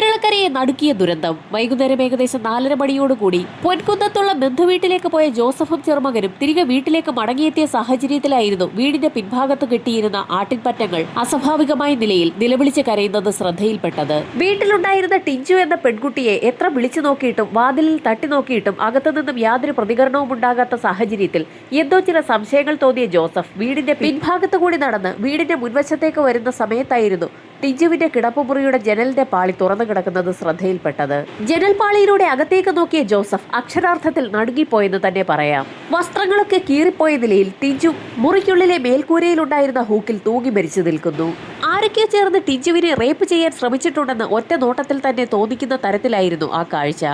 കേരളക്കരയെ നടുക്കിയ ദുരന്തം. വൈകുന്നേരം ഏകദേശം 4:30 മണിയോടുകൂടി പൊൻകുന്നത്തുള്ള ബന്ധുവീട്ടിലേക്ക് പോയ ജോസഫും ചെറുമകനും തിരികെ വീട്ടിലേക്ക് മടങ്ങിയെത്തിയ സാഹചര്യത്തിലായിരുന്നു വീടിന്റെ പിൻഭാഗത്ത് കെട്ടിയിരുന്ന ആട്ടിൻപറ്റങ്ങൾ അസ്വാഭാവികമായ നിലയിൽ നിലവിളിച്ച് കരയുന്നത് ശ്രദ്ധയിൽപ്പെട്ടത്. വീട്ടിലുണ്ടായിരുന്ന ടിഞ്ചു എന്ന പെൺകുട്ടിയെ എത്ര വിളിച്ചു നോക്കിയിട്ടും വാതിലിൽ തട്ടി നോക്കിയിട്ടും അകത്തുനിന്നും യാതൊരു പ്രതികരണവും ഉണ്ടാകാത്ത സാഹചര്യത്തിൽ എന്തോ ചില സംശയങ്ങൾ തോന്നിയ ജോസഫ് വീടിന്റെ പിൻഭാഗത്ത് കൂടി നടന്ന് വീടിന്റെ മുൻവശത്തേക്ക് വരുന്ന സമയത്തായിരുന്നു ടിഞ്ചുവിന്റെ കിടപ്പുമുറിയുടെ ജനലിന്റെ പാളി തുറന്നു കിടക്കുന്നത് ശ്രദ്ധയിൽപ്പെട്ടത്. ജനൽപാളിയിലൂടെ അകത്തേക്ക് നോക്കിയ ജോസഫ് അക്ഷരാർത്ഥത്തിൽ നടുങ്ങിപ്പോയെന്ന് തന്നെ പറയാം. വസ്ത്രങ്ങളൊക്കെ കീറിപ്പോയ നിലയിൽ ടിഞ്ചു മുറിക്കുള്ളിലെ മേൽക്കൂരയിലുണ്ടായിരുന്ന ഹൂക്കിൽ തൂങ്ങി മരിച്ചു നിൽക്കുന്നു. ആരൊക്കെയോ ചേർന്ന് ടിഞ്ചുവിനെ റേപ്പ് ചെയ്യാൻ ശ്രമിച്ചിട്ടുണ്ടെന്ന് ഒറ്റ നോട്ടത്തിൽ തന്നെ തോന്നിക്കുന്ന തരത്തിലായിരുന്നു ആ കാഴ്ച.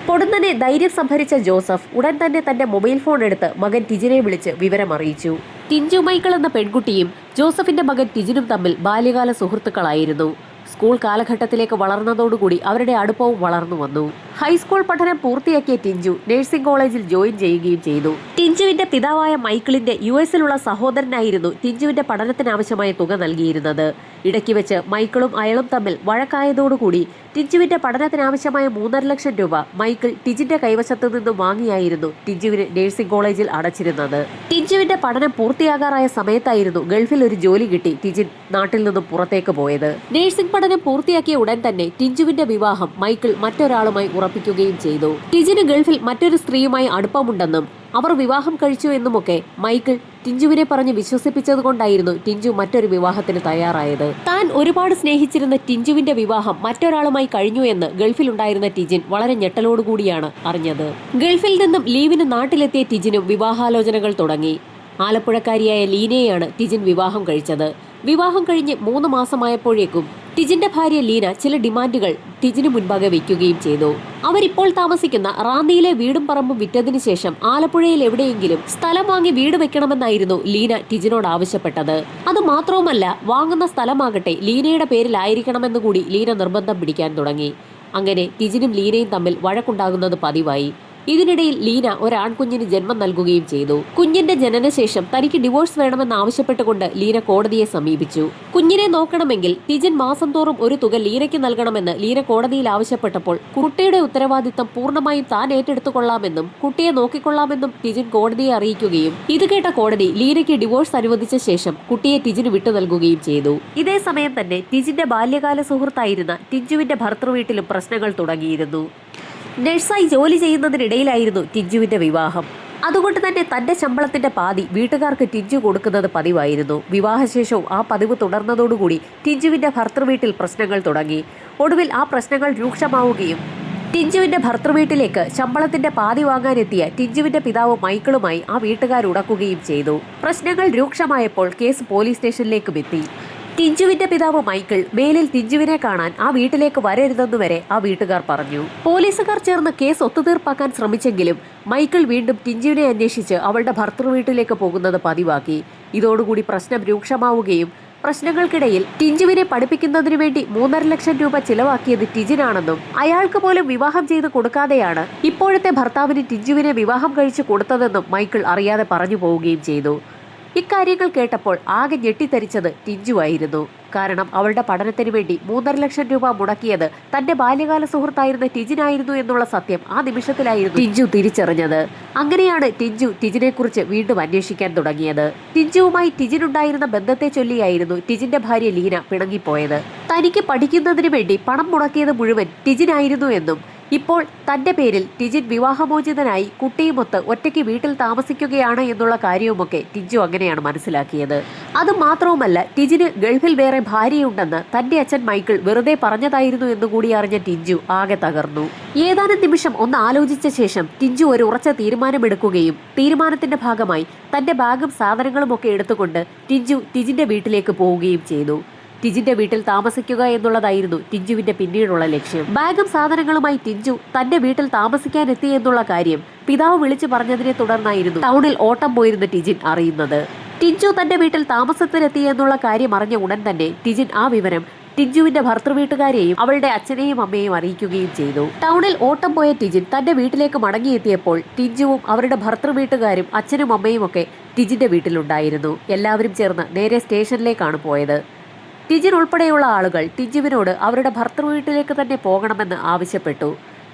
പൊടുന്നനെ ധൈര്യം സംഭരിച്ച ജോസഫ് ഉടൻ തന്നെ തന്റെ മൊബൈൽ ഫോൺ എടുത്ത് മകൻ ടിജിനെ വിളിച്ച് വിവരം അറിയിച്ചു. ടിഞ്ചു മൈക്കിൾ എന്ന പെൺകുട്ടിയും ജോസഫിന്റെ മകൻ ടിജിനും തമ്മിൽ ബാല്യകാല സുഹൃത്തുക്കളായിരുന്നു. സ്കൂൾ കാലഘട്ടത്തിലേക്ക് വളർന്നതോടുകൂടി അവരുടെ അടുപ്പവും വളർന്നു വന്നു. ഹൈസ്കൂൾ പഠനം പൂർത്തിയാക്കിയ ടിഞ്ചു നഴ്സിംഗ് കോളേജിൽ ജോയിൻ ചെയ്യുകയും ചെയ്തു. ടിഞ്ചുവിന്റെ പിതാവായ മൈക്കിളിന്റെ US-ലുള്ള സഹോദരനായിരുന്നു ടിഞ്ചുവിന്റെ പഠനത്തിനാവശ്യമായ തുക നൽകിയിരുന്നത്. ഇടയ്ക്ക് വെച്ച് മൈക്കിളും അയാളും തമ്മിൽ വഴക്കായതോടുകൂടി ടിഞ്ചുവിന്റെ പഠനത്തിനാവശ്യമായ 3.5 ലക്ഷം രൂപ മൈക്കിൾ ടിജിന്റെ കൈവശത്തു നിന്നും വാങ്ങിയായിരുന്നു ടിഞ്ചുവിന് നഴ്സിംഗ് കോളേജിൽ അടച്ചിരുന്നത്. ടിഞ്ചുവിന്റെ പഠനം പൂർത്തിയാകാറായ സമയത്തായിരുന്നു ഗൾഫിൽ ഒരു ജോലി കിട്ടി ടിജിൻ നാട്ടിൽ നിന്നും പുറത്തേക്ക് പോയത്. നഴ്സിംഗ് പഠനം പൂർത്തിയാക്കിയ ഉടൻ തന്നെ ടിഞ്ചുവിന്റെ വിവാഹം മൈക്കിൾ മറ്റൊരാളുമായി ഉറപ്പിക്കുകയും ചെയ്തു. ടിജിന് ഗൾഫിൽ മറ്റൊരു സ്ത്രീയുമായി അടുപ്പമുണ്ടെന്നും അവർ വിവാഹം കഴിച്ചു എന്നുമൊക്കെ മൈക്കിൾ ടിഞ്ചുവിനെ പറഞ്ഞ് വിശ്വസിപ്പിച്ചതുകൊണ്ടായിരുന്നു ടിഞ്ചു മറ്റൊരു വിവാഹത്തിന് തയ്യാറായത്. താൻ ഒരുപാട് സ്നേഹിച്ചിരുന്ന ടിഞ്ചുവിന്റെ വിവാഹം മറ്റൊരാളുമായി കഴിഞ്ഞു എന്ന് ഗൾഫിലുണ്ടായിരുന്ന ടിജിൻ വളരെ ഞെട്ടലോടുകൂടിയാണ് അറിഞ്ഞത്. ഗൾഫിൽ നിന്നും ലീവിന് നാട്ടിലെത്തിയ ടിജിനും വിവാഹാലോചനകൾ തുടങ്ങി. ആലപ്പുഴക്കാരിയായ ലീനയെയാണ് ടിജിൻ വിവാഹം കഴിച്ചത്. വിവാഹം കഴിഞ്ഞ് 3 മാസമായപ്പോഴേക്കും ടിജിന്റെ ഭാര്യ ലീന ചില ഡിമാൻഡുകൾ ടിജിന് മുൻപാകെ വയ്ക്കുകയും ചെയ്തു. അവരിപ്പോൾ താമസിക്കുന്ന റാന്നിയിലെ വീടും പറമ്പും വിറ്റതിനു ശേഷം ആലപ്പുഴയിൽ എവിടെയെങ്കിലും സ്ഥലം വാങ്ങി വീട് വെക്കണമെന്നായിരുന്നു ലീന ടിജിനോട് ആവശ്യപ്പെട്ടത്. അതുമാത്രവുമല്ല, വാങ്ങുന്ന സ്ഥലമാകട്ടെ ലീനയുടെ പേരിലായിരിക്കണമെന്ന് കൂടി ലീന നിർബന്ധം പിടിക്കാൻ തുടങ്ങി. അങ്ങനെ ടിജിനും ലീനയും തമ്മിൽ വഴക്കുണ്ടാകുന്നത് പതിവായി. ഇതിനിടയിൽ ലീന ഒരാൺകുഞ്ഞിന് ജന്മം നൽകുകയും ചെയ്തു. കുഞ്ഞിന്റെ ജനനശേഷം തനിക്ക് ഡിവോഴ്സ് വേണമെന്ന് ആവശ്യപ്പെട്ടുകൊണ്ട് ലീന കോടതിയെ സമീപിച്ചു. കുഞ്ഞിനെ നോക്കണമെങ്കിൽ ടിജിൻ മാസം തോറും ഒരു തുക ലീനയ്ക്ക് നൽകണമെന്ന് ലീന കോടതിയിൽ ആവശ്യപ്പെട്ടപ്പോൾ കുട്ടിയുടെ ഉത്തരവാദിത്തം പൂർണ്ണമായും താൻ ഏറ്റെടുത്തുകൊള്ളാമെന്നും കുട്ടിയെ നോക്കിക്കൊള്ളാമെന്നും ടിജിൻ കോടതിയെ അറിയിക്കുകയും ഇത് കേട്ട കോടതി ലീനയ്ക്ക് ഡിവോഴ്സ് അനുവദിച്ച ശേഷം കുട്ടിയെ ടിജിന് വിട്ടു നൽകുകയും ചെയ്തു. ഇതേ സമയം തന്നെ ടിജിന്റെ ബാല്യകാല സുഹൃത്തായിരുന്ന ടിഞ്ചുവിന്റെ ഭർത്തൃവീട്ടിലും പ്രശ്നങ്ങൾ തുടങ്ങിയിരുന്നു. നഴ്സായി ജോലി ചെയ്യുന്നതിനിടയിലായിരുന്നു ടിഞ്ചുവിന്റെ വിവാഹം. അതുകൊണ്ട് തന്നെ തന്റെ ശമ്പളത്തിന്റെ പാതി വീട്ടുകാർക്ക് ടിഞ്ചു കൊടുക്കുന്നത് പതിവായിരുന്നു. വിവാഹശേഷവും ആ പതിവ് തുടർന്നതോടുകൂടി ടിഞ്ചുവിന്റെ ഭർത്തൃവീട്ടിൽ പ്രശ്നങ്ങൾ തുടങ്ങി. ഒടുവിൽ ആ പ്രശ്നങ്ങൾ രൂക്ഷമാവുകയും ടിഞ്ചുവിന്റെ ഭർത്തൃവീട്ടിലേക്ക് ശമ്പളത്തിന്റെ പാതി വാങ്ങാനെത്തിയ ടിഞ്ചുവിന്റെ പിതാവ് മൈക്കിളുമായി ആ വീട്ടുകാരുടക്കുകയും ചെയ്തു. പ്രശ്നങ്ങൾ രൂക്ഷമായപ്പോൾ കേസ് പോലീസ് സ്റ്റേഷനിലേക്കും എത്തി. ടിഞ്ചുവിന്റെ പിതാവ് മൈക്കിൾ മേലിൽ ടിഞ്ചുവിനെ കാണാൻ ആ വീട്ടിലേക്ക് വരരുതെന്നുവരെ ആ വീട്ടുകാർ പറഞ്ഞു. പോലീസുകാർ ചേർന്ന് കേസ് ഒത്തുതീർപ്പാക്കാൻ ശ്രമിച്ചെങ്കിലും മൈക്കിൾ വീണ്ടും ടിഞ്ചുവിനെ അന്വേഷിച്ച് അവളുടെ ഭർത്തൃവീട്ടിലേക്ക് പോകുന്നത് പതിവാക്കി. ഇതോടുകൂടി പ്രശ്നം രൂക്ഷമാവുകയും പ്രശ്നങ്ങൾക്കിടയിൽ ടിഞ്ചുവിനെ പഠിപ്പിക്കുന്നതിനു വേണ്ടി 3.5 ലക്ഷം രൂപ ചിലവാക്കിയത് ടിജിനാണെന്നും അയാൾക്ക് പോലും വിവാഹം ചെയ്ത് കൊടുക്കാതെയാണ് ഇപ്പോഴത്തെ ഭർത്താവിന് ടിഞ്ചുവിനെ വിവാഹം കഴിച്ചു കൊടുത്തതെന്നും മൈക്കിൾ അറിയാതെ പറഞ്ഞു പോവുകയും ചെയ്തു. ഇക്കാര്യങ്ങൾ കേട്ടപ്പോൾ ആകെ ഞെട്ടിത്തരിച്ചത് ടിഞ്ചു ആയിരുന്നു. കാരണം അവളുടെ പഠനത്തിന് വേണ്ടി 3.5 ലക്ഷം രൂപ മുടക്കിയത് തന്റെ ബാല്യകാല സുഹൃത്തായിരുന്ന ടിജിനായിരുന്നു എന്നുള്ള സത്യം ആ നിമിഷത്തിലായിരുന്നു ടിഞ്ചു തിരിച്ചറിഞ്ഞത്. അങ്ങനെയാണ് ടിഞ്ചു ടിജിനെ കുറിച്ച് വീണ്ടും അന്വേഷിക്കാൻ തുടങ്ങിയത്. ടിഞ്ചുവുമായി ടിജിനുണ്ടായിരുന്ന ബന്ധത്തെ ചൊല്ലിയായിരുന്നു ടിജിന്റെ ഭാര്യ ലീന പിണങ്ങിപ്പോയത്. തനിക്ക് പഠിക്കുന്നതിന് വേണ്ടി പണം മുടക്കിയത് മുഴുവൻ ടിജിനായിരുന്നു എന്നും ഇപ്പോൾ തന്റെ പേരിൽ ടിജിൻ വിവാഹമോചിതനായി കുട്ടിയുമൊത്ത് ഒറ്റയ്ക്ക് വീട്ടിൽ താമസിക്കുകയാണ് എന്നുള്ള കാര്യവുമൊക്കെ ടിഞ്ചു അങ്ങനെയാണ് മനസ്സിലാക്കിയത്. അതുമാത്രവുമല്ല, ടിജിന് ഗൾഫിൽ വേറെ ഭാര്യയുണ്ടെന്ന് തന്റെ അച്ഛൻ മൈക്കിൾ വെറുതെ പറഞ്ഞതായിരുന്നു എന്നുകൂടി അറിഞ്ഞ ടിഞ്ചു ആകെ തകർന്നു. ഏതാനും നിമിഷം ഒന്ന് ആലോചിച്ച ശേഷം ടിഞ്ചു ഒരു ഉറച്ച തീരുമാനമെടുക്കുകയും തീരുമാനത്തിന്റെ ഭാഗമായി തന്റെ ബാഗും സാധനങ്ങളുമൊക്കെ എടുത്തുകൊണ്ട് ടിഞ്ചു ടിജിന്റെ വീട്ടിലേക്ക് പോവുകയും ചെയ്തു. ടിജിന്റെ വീട്ടിൽ താമസിക്കുക എന്നുള്ളതായിരുന്നു ടിഞ്ചുവിന്റെ പിന്നീടുള്ള ലക്ഷ്യം. ബാഗും സാധനങ്ങളുമായി ടിഞ്ചു തന്റെ വീട്ടിൽ താമസിക്കാൻ എത്തി എന്നുള്ള കാര്യം പിതാവ് വിളിച്ചു പറഞ്ഞതിനെ തുടർന്നായിരുന്നു ടൗണിൽ ഓട്ടം പോയിരുന്ന ടിജിൻ അറിയുന്നത്. ടിഞ്ചു തന്റെ വീട്ടിൽ താമസത്തിനെത്തി എന്നുള്ള കാര്യം അറിഞ്ഞ ഉടൻ തന്നെ ടിജിൻ ആ വിവരം ടിഞ്ചുവിന്റെ ഭർത്തൃവീട്ടുകാരെയും അവളുടെ അച്ഛനെയും അമ്മയെയും അറിയിക്കുകയും ചെയ്തു. ടൗണിൽ ഓട്ടം പോയ ടിജിൻ തന്റെ വീട്ടിലേക്ക് മടങ്ങിയെത്തിയപ്പോൾ ടിഞ്ചുവും അവരുടെ ഭർത്തൃവീട്ടുകാരും അച്ഛനും അമ്മയും ഒക്കെ ടിജിന്റെ വീട്ടിലുണ്ടായിരുന്നു. എല്ലാവരും ചേർന്ന് നേരെ സ്റ്റേഷനിലേക്കാണ് പോയത്. ടിജിൻ ഉൾപ്പെടെയുള്ള ആളുകൾ ടിജുവിനോട് അവരുടെ ഭർത്തൃവീട്ടിലേക്ക് തന്നെ പോകണമെന്ന് ആവശ്യപ്പെട്ടു.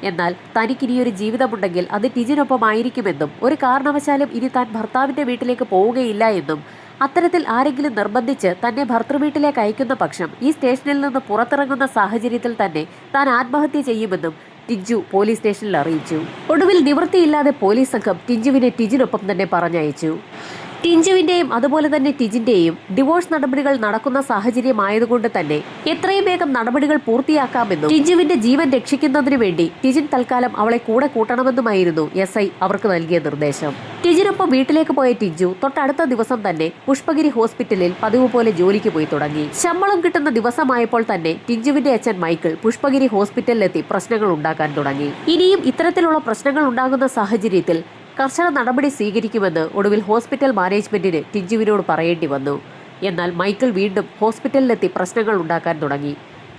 എന്നാൽ തനിക്കിനിയൊരു ജീവിതമുണ്ടെങ്കിൽ അത് ടിജിനൊപ്പമായിരിക്കുമെന്നും ഒരു കാരണവശാലും ഇനി താൻ ഭർത്താവിൻ്റെ വീട്ടിലേക്ക് പോവുകയില്ല എന്നും അത്തരത്തിൽ ആരെങ്കിലും നിർബന്ധിച്ച് തന്നെ ഭർത്തൃവീട്ടിലേക്ക് അയക്കുന്ന പക്ഷം ഈ സ്റ്റേഷനിൽ നിന്ന് പുറത്തിറങ്ങുന്ന സാഹചര്യത്തിൽ തന്നെ താൻ ആത്മഹത്യ ചെയ്യുമെന്നും ടിജു പോലീസ് സ്റ്റേഷനിൽ അറിയിച്ചു. ഒടുവിൽ നിവൃത്തിയില്ലാതെ പോലീസ് സംഘം ടിജുവിനെ ടിജിനൊപ്പം തന്നെ പറഞ്ഞയച്ചു. ടിജുവിൻ്റെയും അതുപോലെ തന്നെ ടിജിൻ്റെയും ഡിവോഴ്സ് നടപടികൾ നടക്കുന്ന സാഹചര്യമായതുകൊണ്ട് തന്നെ എത്രയും വേഗം നടപടികൾ പൂർത്തിയാക്കാമെന്നും ടിജുവിന്റെ ജീവൻ രക്ഷിക്കുന്നതിനു വേണ്ടി ടിജിൻ തൽക്കാലം അവളെ കൂടെ കൂട്ടണമെന്നുമായിരുന്നു SI അവർക്ക് നൽകിയ നിർദ്ദേശം. ടിജിനൊപ്പം വീട്ടിലേക്ക് പോയ ടിജു തൊട്ടടുത്ത ദിവസം തന്നെ പുഷ്പഗിരി ഹോസ്പിറ്റലിൽ പതിവ് പോലെ ജോലിക്ക് പോയി തുടങ്ങി. ശമ്പളം കിട്ടുന്ന ദിവസമായപ്പോൾ തന്നെ ടിജുവിന്റെ അച്ഛൻ മൈക്കിൾ പുഷ്പഗിരി ഹോസ്പിറ്റലിലെത്തി പ്രശ്നങ്ങൾ ഉണ്ടാക്കാൻ തുടങ്ങി. ഇനിയും ഇത്തരത്തിലുള്ള പ്രശ്നങ്ങൾ ഉണ്ടാകുന്ന സാഹചര്യത്തിൽ കർശന നടപടി സ്വീകരിക്കുമെന്ന് ഒടുവിൽ ഹോസ്പിറ്റൽ മാനേജ്മെന്റിന് ടിജുവിനോട് പറയേണ്ടി വന്നു. എന്നാൽ മൈക്കിൾ വീണ്ടും ഹോസ്പിറ്റലിലെത്തി പ്രശ്നങ്ങൾ ഉണ്ടാക്കാൻ തുടങ്ങി.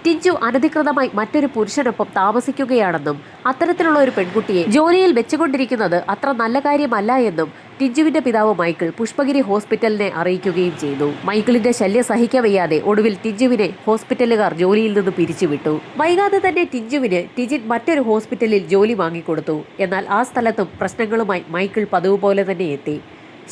ടിജു അനധികൃതമായി മറ്റൊരു പുരുഷനൊപ്പം താമസിക്കുകയാണെന്നും അത്തരത്തിലുള്ള ഒരു പെൺകുട്ടിയെ ജോലിയിൽ വെച്ചുകൊണ്ടിരിക്കുന്നത് അത്ര നല്ല കാര്യമല്ല എന്നും ടിജുവിന്റെ പിതാവ് മൈക്കിൾ പുഷ്പഗിരി ഹോസ്പിറ്റലിനെ അറിയിക്കുകയും ചെയ്തു. മൈക്കിളിന്റെ ശല്യം സഹിക്കവയ്യാതെ ഒടുവിൽ ടിജുവിനെ ഹോസ്പിറ്റലുകാർ ജോലിയിൽ നിന്ന് പിരിച്ചുവിട്ടു. വൈകാതെ തന്നെ ടിജിൻ മറ്റൊരു ഹോസ്പിറ്റലിൽ ജോലി വാങ്ങിക്കൊടുത്തു. എന്നാൽ ആ സ്ഥലത്തും പ്രശ്നങ്ങളുമായി മൈക്കിൾ പതിവ് പോലെ തന്നെ എത്തി.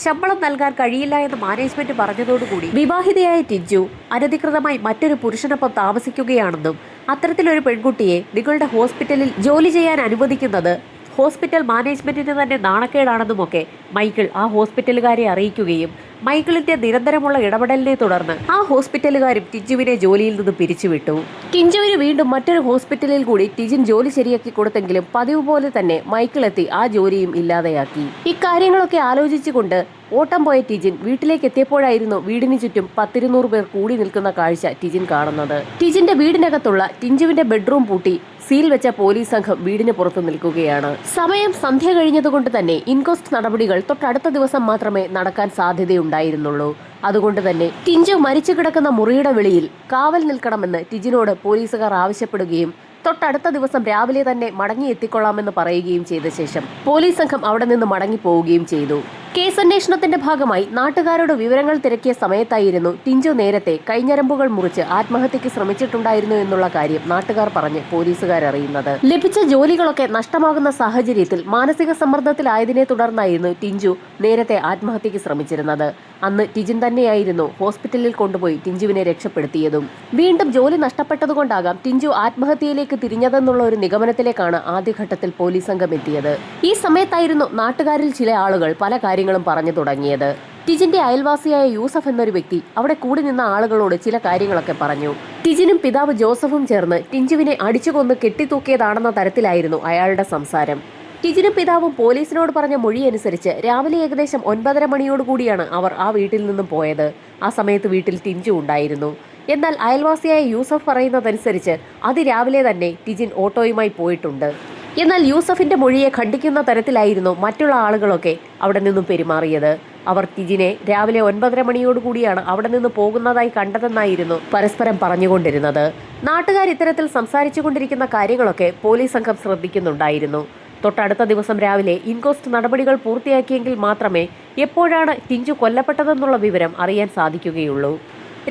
ശമ്പളം നൽകാൻ കഴിയില്ല എന്ന് മാനേജ്മെന്റ് പറഞ്ഞതോടുകൂടി വിവാഹിതയായ ടിജു അനധികൃതമായി മറ്റൊരു പുരുഷനൊപ്പം താമസിക്കുകയാണെന്നും അത്തരത്തിലൊരു പെൺകുട്ടിയെ നിങ്ങളുടെ ഹോസ്പിറ്റലിൽ ജോലി ചെയ്യാൻ അനുവദിക്കുന്നത് ഹോസ്പിറ്റൽ മാനേജ്മെന്റിന് തന്നെ നാണക്കേടാണെന്നുമൊക്കെ മൈക്കിൾ ആ ഹോസ്പിറ്റലുകാരെ അറിയിക്കുകയും മൈക്കിളിന്റെ നിരന്തരമുള്ള ഇടപെടലിനെ തുടർന്ന് ആ ഹോസ്പിറ്റലുകാരും ടിജുവിനെ ജോലിയിൽ നിന്ന് പിരിച്ചുവിട്ടു. ടിജുവിന് വീണ്ടും മറ്റൊരു ഹോസ്പിറ്റലിൽ കൂടി ടിജിൻ ജോലി ശരിയാക്കി കൊടുത്തെങ്കിലും പതിവ് പോലെ തന്നെ മൈക്കിൾ എത്തി ആ ജോലിയും ഇല്ലാതെയാക്കി. ഇക്കാര്യങ്ങളൊക്കെ ആലോചിച്ചുകൊണ്ട് ഓട്ടം പോയ ടിജിൻ വീട്ടിലേക്ക് എത്തിയപ്പോഴായിരുന്നു വീടിന് ചുറ്റും 10-200 പേർ കൂടി നിൽക്കുന്ന കാഴ്ച ടിജിൻ കാണുന്നത്. ടിജിന്റെ വീടിനകത്തുള്ള ടിജുവിന്റെ ബെഡ്റൂം പൂട്ടി സീൽ വെച്ച പോലീസ് സംഘം വീടിന് പുറത്തു നിൽക്കുകയാണ്. സമയം സന്ധ്യ കഴിഞ്ഞതുകൊണ്ട് തന്നെ ഇൻക്വസ്റ്റ് നടപടികൾ തൊട്ടടുത്ത ദിവസം മാത്രമേ നടക്കാൻ സാധ്യതയുണ്ടായിരുന്നുള്ളൂ. അതുകൊണ്ട് തന്നെ ടിജു മരിച്ചു കിടക്കുന്ന മുറിയുടെ വെളിയിൽ കാവൽ നിൽക്കണമെന്ന് ടിജിനോട് പോലീസുകാർ ആവശ്യപ്പെടുകയും തൊട്ടടുത്ത ദിവസം രാവിലെ തന്നെ മടങ്ങി എത്തിക്കൊള്ളാമെന്ന് പറയുകയും ചെയ്ത ശേഷം പോലീസ് സംഘം അവിടെ നിന്ന് മടങ്ങിപ്പോവുകയും ചെയ്തു. കേസന്വേഷണത്തിന്റെ ഭാഗമായി നാട്ടുകാരോട് വിവരങ്ങൾ തിരക്കിയ സമയത്തായിരുന്നു ടിജു നേരത്തെ കൈഞ്ഞരമ്പുകൾ മുറിച്ച് ആത്മഹത്യക്ക് ശ്രമിച്ചിട്ടുണ്ടായിരുന്നു എന്നുള്ള കാര്യം നാട്ടുകാർ പറഞ്ഞ് പോലീസുകാരറിയുന്നത്. ലഭിച്ച ജോലികളൊക്കെ നഷ്ടമാകുന്ന സാഹചര്യത്തിൽ മാനസിക സമ്മർദ്ദത്തിലായതിനെ തുടർന്നായിരുന്നു ടിജു നേരത്തെ ആത്മഹത്യക്ക് ശ്രമിച്ചിരുന്നത്. അന്ന് ടിജിൻ തന്നെയായിരുന്നു ഹോസ്പിറ്റലിൽ കൊണ്ടുപോയി ടിജുവിനെ രക്ഷപ്പെടുത്തിയതും. വീണ്ടും ജോലി നഷ്ടപ്പെട്ടതുകൊണ്ടാകാം ടിജു ആത്മഹത്യയിലേക്ക് തിരിഞ്ഞതെന്നുള്ള ഒരു നിഗമനത്തിലേക്കാണ് ആദ്യഘട്ടത്തിൽ പോലീസ് സംഘം എത്തിയത്. ഈ സമയത്തായിരുന്നു നാട്ടുകാരിൽ ചില ആളുകൾ പല കാര്യങ്ങളും പറഞ്ഞു തുടങ്ങിയത്. ടിജിന്റെ അയൽവാസിയായ യൂസഫ് എന്നൊരു വ്യക്തി അവിടെ കൂടി നിന്ന ആളുകളോട് ചില കാര്യങ്ങളൊക്കെ പറഞ്ഞു. ടിജിനും പിതാവ് ജോസഫും ചേർന്ന് ടിജുവിനെ അടിച്ചുകൊന്ന് കെട്ടിത്തൂക്കിയതാണെന്ന തരത്തിലായിരുന്നു അയാളുടെ സംസാരം. ടിജിനും പിതാവും പോലീസിനോട് പറഞ്ഞ മൊഴി അനുസരിച്ച് രാവിലെ ഏകദേശം 9:30 മണിയോടുകൂടിയാണ് അവർ ആ വീട്ടിൽ നിന്നും പോയത്. ആ സമയത്ത് വീട്ടിൽ ടിജു ഉണ്ടായിരുന്നു. എന്നാൽ അയൽവാസിയായ യൂസഫ് പറയുന്നതനുസരിച്ച് അതിരാവിലെ തന്നെ ടിജിൻ ഓട്ടോയുമായി പോയിട്ടുണ്ട്. എന്നാൽ യൂസഫിന്റെ മൊഴിയെ ഖണ്ഡിക്കുന്ന തരത്തിലായിരുന്നു മറ്റുള്ള ആളുകളൊക്കെ അവിടെ നിന്നും പെരുമാറിയത്. അവർ ടിജിനെ രാവിലെ 9:30 മണിയോടുകൂടിയാണ് അവിടെ നിന്ന് പോകുന്നതായി കണ്ടതെന്നായിരുന്നു പരസ്പരം പറഞ്ഞുകൊണ്ടിരുന്നത്. നാട്ടുകാർ ഇത്തരത്തിൽ സംസാരിച്ചു കൊണ്ടിരിക്കുന്ന കാര്യങ്ങളൊക്കെ പോലീസ് സംഘം ശ്രദ്ധിക്കുന്നുണ്ടായിരുന്നു. തൊട്ടടുത്ത ദിവസം രാവിലെ ഇൻക്വസ്റ്റ് നടപടികൾ പൂർത്തിയാക്കിയെങ്കിൽ മാത്രമേ എപ്പോഴാണ് ടിജു കൊല്ലപ്പെട്ടതെന്നുള്ള വിവരം അറിയാൻ സാധിക്കുകയുള്ളൂ.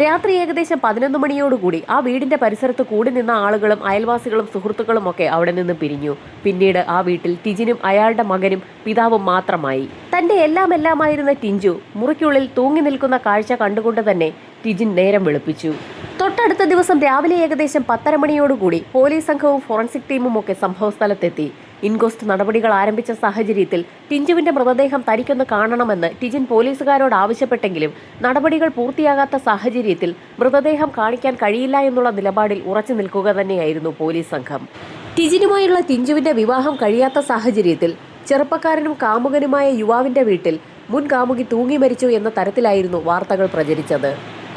രാത്രി ഏകദേശം 11 മണിയോടുകൂടി ആ വീടിന്റെ പരിസരത്ത് കൂടി നിന്ന ആളുകളും അയൽവാസികളും സുഹൃത്തുക്കളും ഒക്കെ അവിടെ നിന്ന് പിരിഞ്ഞു. പിന്നീട് ആ വീട്ടിൽ ടിജിനും അയാളുടെ മകനും പിതാവും മാത്രമായി. തന്റെ എല്ലാമായിരുന്ന ടിജു മുറിക്കുള്ളിൽ തൂങ്ങി നിൽക്കുന്ന കാഴ്ച കണ്ടുകൊണ്ട് തന്നെ ടിജിൻ നേരം വെളുപ്പിച്ചു. തൊട്ടടുത്ത ദിവസം രാവിലെ ഏകദേശം 10:30 മണിയോടുകൂടി പോലീസ് സംഘവും ഫോറൻസിക് ടീമും ഒക്കെ സംഭവസ്ഥലത്തെത്തി. ഇൻക്വസ്റ്റ് നടപടികൾ ആരംഭിച്ച സാഹചര്യത്തിൽ ടിജുവിന്റെ മൃതദേഹം തനിക്കൊന്ന് കാണണമെന്ന് ടിജിൻ പോലീസുകാരോട് ആവശ്യപ്പെട്ടെങ്കിലും നടപടികൾ പൂർത്തിയാകാത്ത സാഹചര്യത്തിൽ മൃതദേഹം കാണിക്കാൻ കഴിയില്ല എന്നുള്ള നിലപാടിൽ ഉറച്ചു നിൽക്കുക തന്നെയായിരുന്നു പോലീസ് സംഘം. ടിജിനുമായുള്ള ടിജുവിന്റെ വിവാഹം കഴിയാത്ത സാഹചര്യത്തിൽ ചെറുപ്പക്കാരനും കാമുകനുമായ യുവാവിന്റെ വീട്ടിൽ മുൻ കാമുകി തൂങ്ങി മരിച്ചു എന്ന തരത്തിലായിരുന്നു വാർത്തകൾ പ്രചരിച്ചത്.